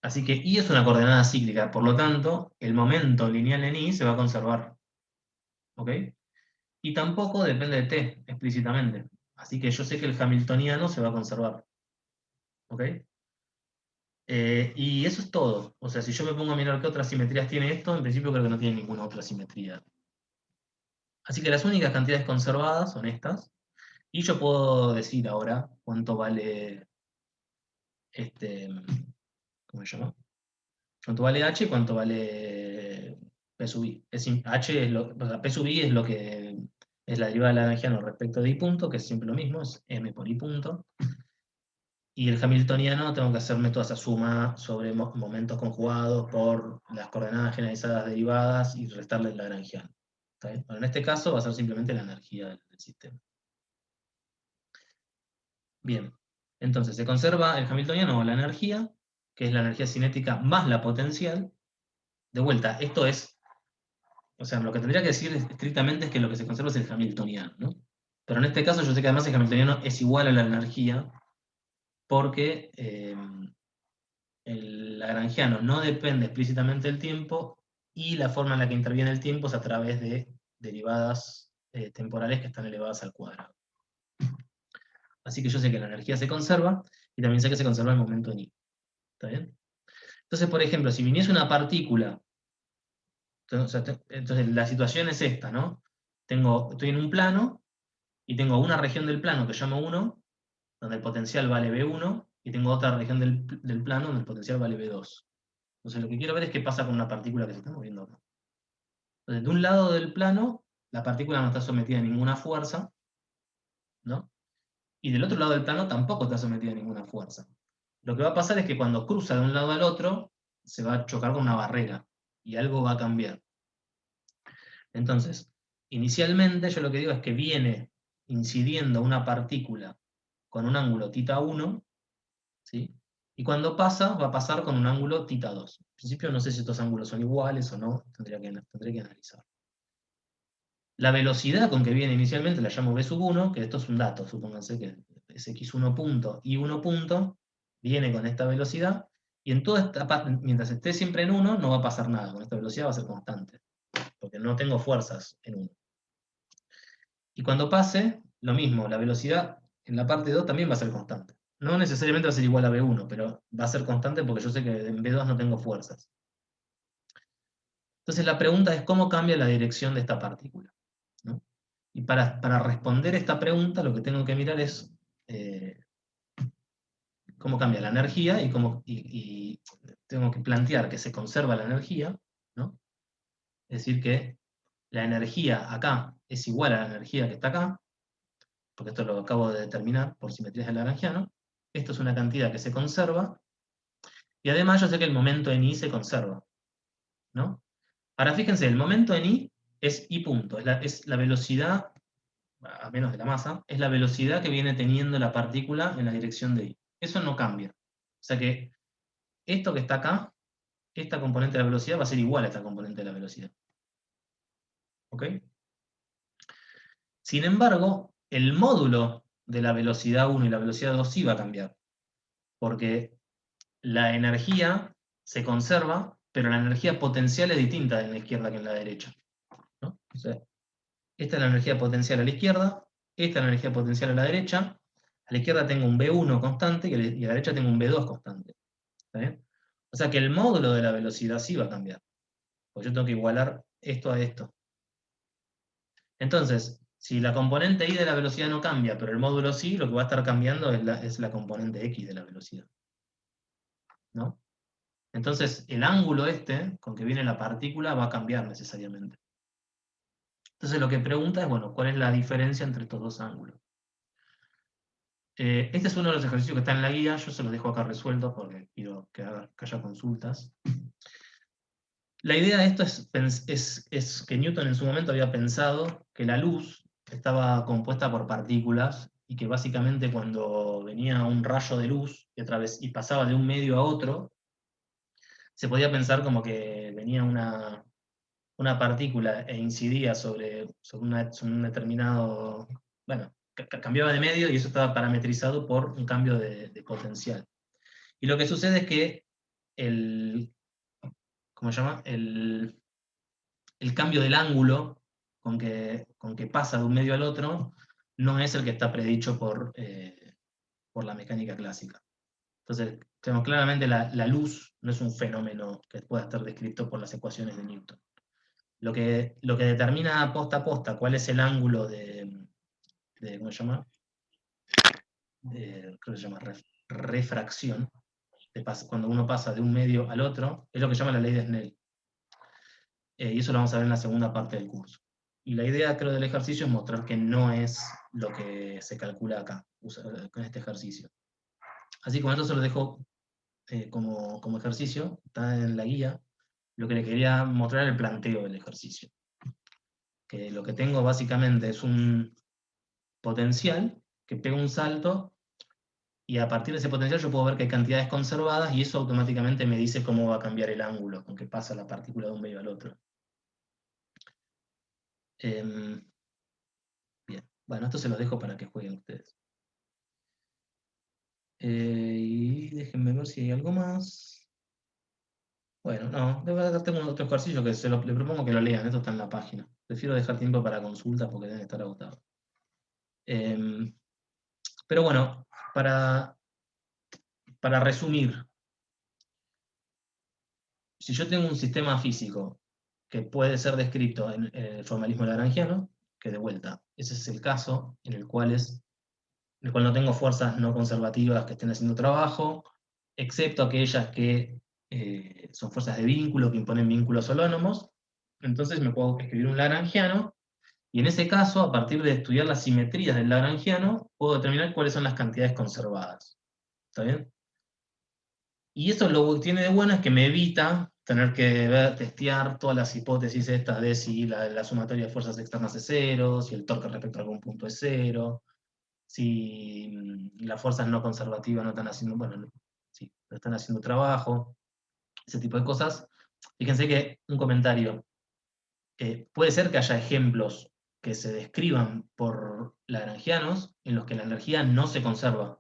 Así que I es una coordenada cíclica, por lo tanto, el momento lineal en I se va a conservar. ¿Ok? Y tampoco depende de T, explícitamente. Así que yo sé que el hamiltoniano se va a conservar. ¿Ok? Y eso es todo. O sea, si yo me pongo a mirar qué otras simetrías tiene esto, en principio creo que no tiene ninguna otra simetría. Así que las únicas cantidades conservadas son estas. Y yo puedo decir ahora cuánto vale ¿cómo se llama? Cuánto vale H y cuánto vale P sub I. H es o sea, P sub I es lo que es la derivada de Lagrangiano respecto de I punto, que es siempre lo mismo, es M por I punto. Y el hamiltoniano tengo que hacerme toda esa suma sobre momentos conjugados por las coordenadas generalizadas derivadas y restarle el Lagrangiano. ¿Está bien? Bueno, en este caso va a ser simplemente la energía del sistema. Bien, entonces se conserva el hamiltoniano o la energía, que es la energía cinética más la potencial. De vuelta, esto es, o sea, lo que tendría que decir estrictamente es que lo que se conserva es el hamiltoniano, ¿no? Pero en este caso yo sé que además el hamiltoniano es igual a la energía, porque el lagrangiano no depende explícitamente del tiempo, y la forma en la que interviene el tiempo es a través de derivadas temporales que están elevadas al cuadrado. Así que yo sé que la energía se conserva, y también sé que se conserva el momento en I. ¿Está bien? Entonces, por ejemplo, si viniese una partícula, entonces la situación es esta, ¿no? Estoy en un plano, y tengo una región del plano que llamo 1, donde el potencial vale B1, y tengo otra región del plano donde el potencial vale B2. Entonces lo que quiero ver es qué pasa con una partícula que se está moviendo acá. Entonces, de un lado del plano, la partícula no está sometida a ninguna fuerza, ¿no? Y del otro lado del plano tampoco está sometida a ninguna fuerza. Lo que va a pasar es que cuando cruza de un lado al otro, se va a chocar con una barrera, y algo va a cambiar. Entonces, inicialmente yo lo que digo es que viene incidiendo una partícula con un ángulo θ1, ¿sí? Y cuando pasa, va a pasar con un ángulo θ2. En principio no sé si estos ángulos son iguales o no, tendré que analizar. La velocidad con que viene inicialmente la llamo v sub 1, que esto es un dato, supónganse que es x1 punto, y1 punto, viene con esta velocidad, y en toda esta parte, mientras esté siempre en 1, no va a pasar nada, con esta velocidad va a ser constante, porque no tengo fuerzas en 1. Y cuando pase, lo mismo, la velocidad en la parte 2 también va a ser constante. No necesariamente va a ser igual a V1, pero va a ser constante porque yo sé que en V2 no tengo fuerzas. Entonces la pregunta es cómo cambia la dirección de esta partícula, ¿no? Y para responder esta pregunta lo que tengo que mirar es cómo cambia la energía, y tengo que plantear que se conserva la energía, ¿no? Es decir, que la energía acá es igual a la energía que está acá, porque esto lo acabo de determinar por simetrías de Lagrangiano. Esto es una cantidad que se conserva, y además yo sé que el momento en I se conserva, ¿no? Ahora fíjense, el momento en I es I punto, es la velocidad, a menos de la masa, es la velocidad que viene teniendo la partícula en la dirección de I. Eso no cambia. O sea que esto que está acá, esta componente de la velocidad va a ser igual a esta componente de la velocidad. ¿Ok? Sin embargo, el módulo de la velocidad 1 y la velocidad 2 sí va a cambiar, porque la energía se conserva, pero la energía potencial es distinta en la izquierda que en la derecha, ¿no? O sea, esta es la energía potencial a la izquierda, esta es la energía potencial a la derecha. A la izquierda tengo un V1 constante, y a la derecha tengo un V2 constante. ¿Está bien? O sea que el módulo de la velocidad sí va a cambiar, porque yo tengo que igualar esto a esto. Entonces, Si la componente y de la velocidad no cambia, pero el módulo sí, lo que va a estar cambiando es la componente x de la velocidad, ¿no? Entonces, el ángulo con que viene la partícula va a cambiar necesariamente. Entonces, lo que pregunta es, bueno, ¿cuál es la diferencia entre estos dos ángulos? Este es uno de los ejercicios que está en la guía, yo se los dejo acá resueltos porque quiero que haya consultas. La idea de esto es que Newton en su momento había pensado que la luz estaba compuesta por partículas y que básicamente cuando venía un rayo de luz y pasaba de un medio a otro, se podía pensar como que venía una partícula e incidía sobre un determinado, bueno, cambiaba de medio y eso estaba parametrizado por un cambio de potencial. Y lo que sucede es que ¿cómo se llama? El cambio del ángulo con que pasa de un medio al otro no es el que está predicho por la mecánica clásica. Entonces, tenemos claramente la luz no es un fenómeno que pueda estar descrito por las ecuaciones de Newton. Lo que determina posta a posta cuál es el ángulo ¿cómo se llama? Creo que se llama refracción, cuando uno pasa de un medio al otro, es lo que se llama la ley de Snell. Y eso lo vamos a ver en la segunda parte del curso. Y la idea, creo, del ejercicio es mostrar que no es lo que se calcula acá, con este ejercicio. Así que con esto se lo dejo como ejercicio, está en la guía. Lo que le quería mostrar es el planteo del ejercicio. Que lo que tengo básicamente es un potencial que pega un salto, y a partir de ese potencial yo puedo ver que hay cantidades conservadas, y eso automáticamente me dice cómo va a cambiar el ángulo con que pasa la partícula de un medio al otro. Bien, bueno, esto se los dejo para que jueguen ustedes. Y déjenme ver si hay algo más. Bueno, no, de verdad tengo otro ejercicio que le propongo que lo lean, esto está en la página. Prefiero dejar tiempo para consultas porque deben estar agotados. Pero bueno, para resumir, si yo tengo un sistema físico que puede ser descrito en el formalismo lagrangiano, que de vuelta, ese es el caso en el cual no tengo fuerzas no conservativas que estén haciendo trabajo, excepto aquellas que son fuerzas de vínculo, que imponen vínculos holónomos. Entonces me puedo escribir un lagrangiano, y en ese caso, a partir de estudiar las simetrías del lagrangiano, puedo determinar cuáles son las cantidades conservadas. ¿Está bien? Y eso lo que tiene de bueno es que me evita tener que testear todas las hipótesis estas de si la sumatoria de fuerzas externas es cero, si el torque respecto a algún punto es cero, si las fuerzas no conservativas no están haciendo, bueno, sí, no están haciendo trabajo, ese tipo de cosas. Fíjense que un comentario, puede ser que haya ejemplos que se describan por lagrangianos en los que la energía no se conserva,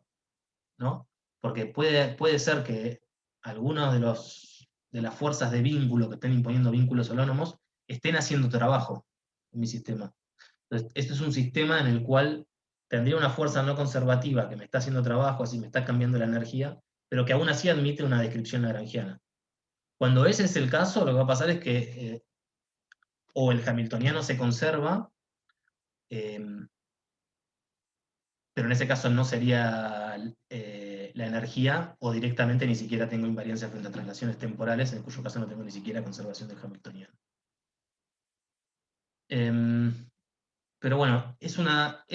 ¿no? Porque puede ser que algunas de las fuerzas de vínculo que estén imponiendo vínculos holónomos estén haciendo trabajo en mi sistema. Entonces, este es un sistema en el cual tendría una fuerza no conservativa que me está haciendo trabajo, así me está cambiando la energía, pero que aún así admite una descripción lagrangiana. Cuando ese es el caso, lo que va a pasar es que o el hamiltoniano se conserva, pero en ese caso no sería la energía, o directamente ni siquiera tengo invariancia frente a traslaciones temporales, en cuyo caso no tengo ni siquiera conservación del hamiltoniano. Pero bueno, es una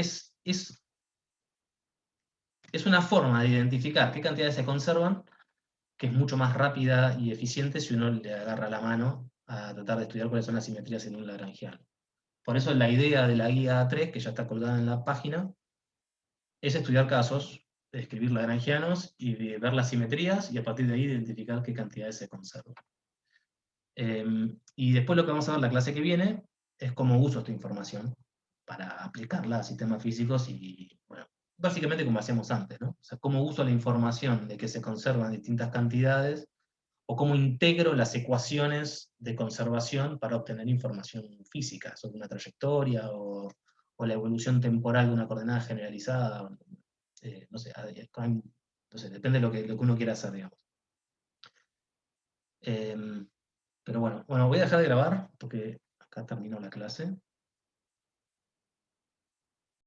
forma de identificar qué cantidades se conservan, que es mucho más rápida y eficiente si uno le agarra la mano a tratar de estudiar cuáles son las simetrías en un lagrangiano. Por eso la idea de la guía 3, que ya está colgada en la página, es estudiar casos, escribir lagrangianos y ver las simetrías, y a partir de ahí identificar qué cantidades se conservan. Y después lo que vamos a ver la clase que viene es cómo uso esta información para aplicarla a sistemas físicos y, bueno, básicamente como hacíamos antes, ¿no? O sea, cómo uso la información de que se conservan distintas cantidades, o cómo integro las ecuaciones de conservación para obtener información física sobre una trayectoria o la evolución temporal de una coordenada generalizada. No sé, depende de lo que uno quiera hacer, digamos. Pero bueno, voy a dejar de grabar porque acá terminó la clase.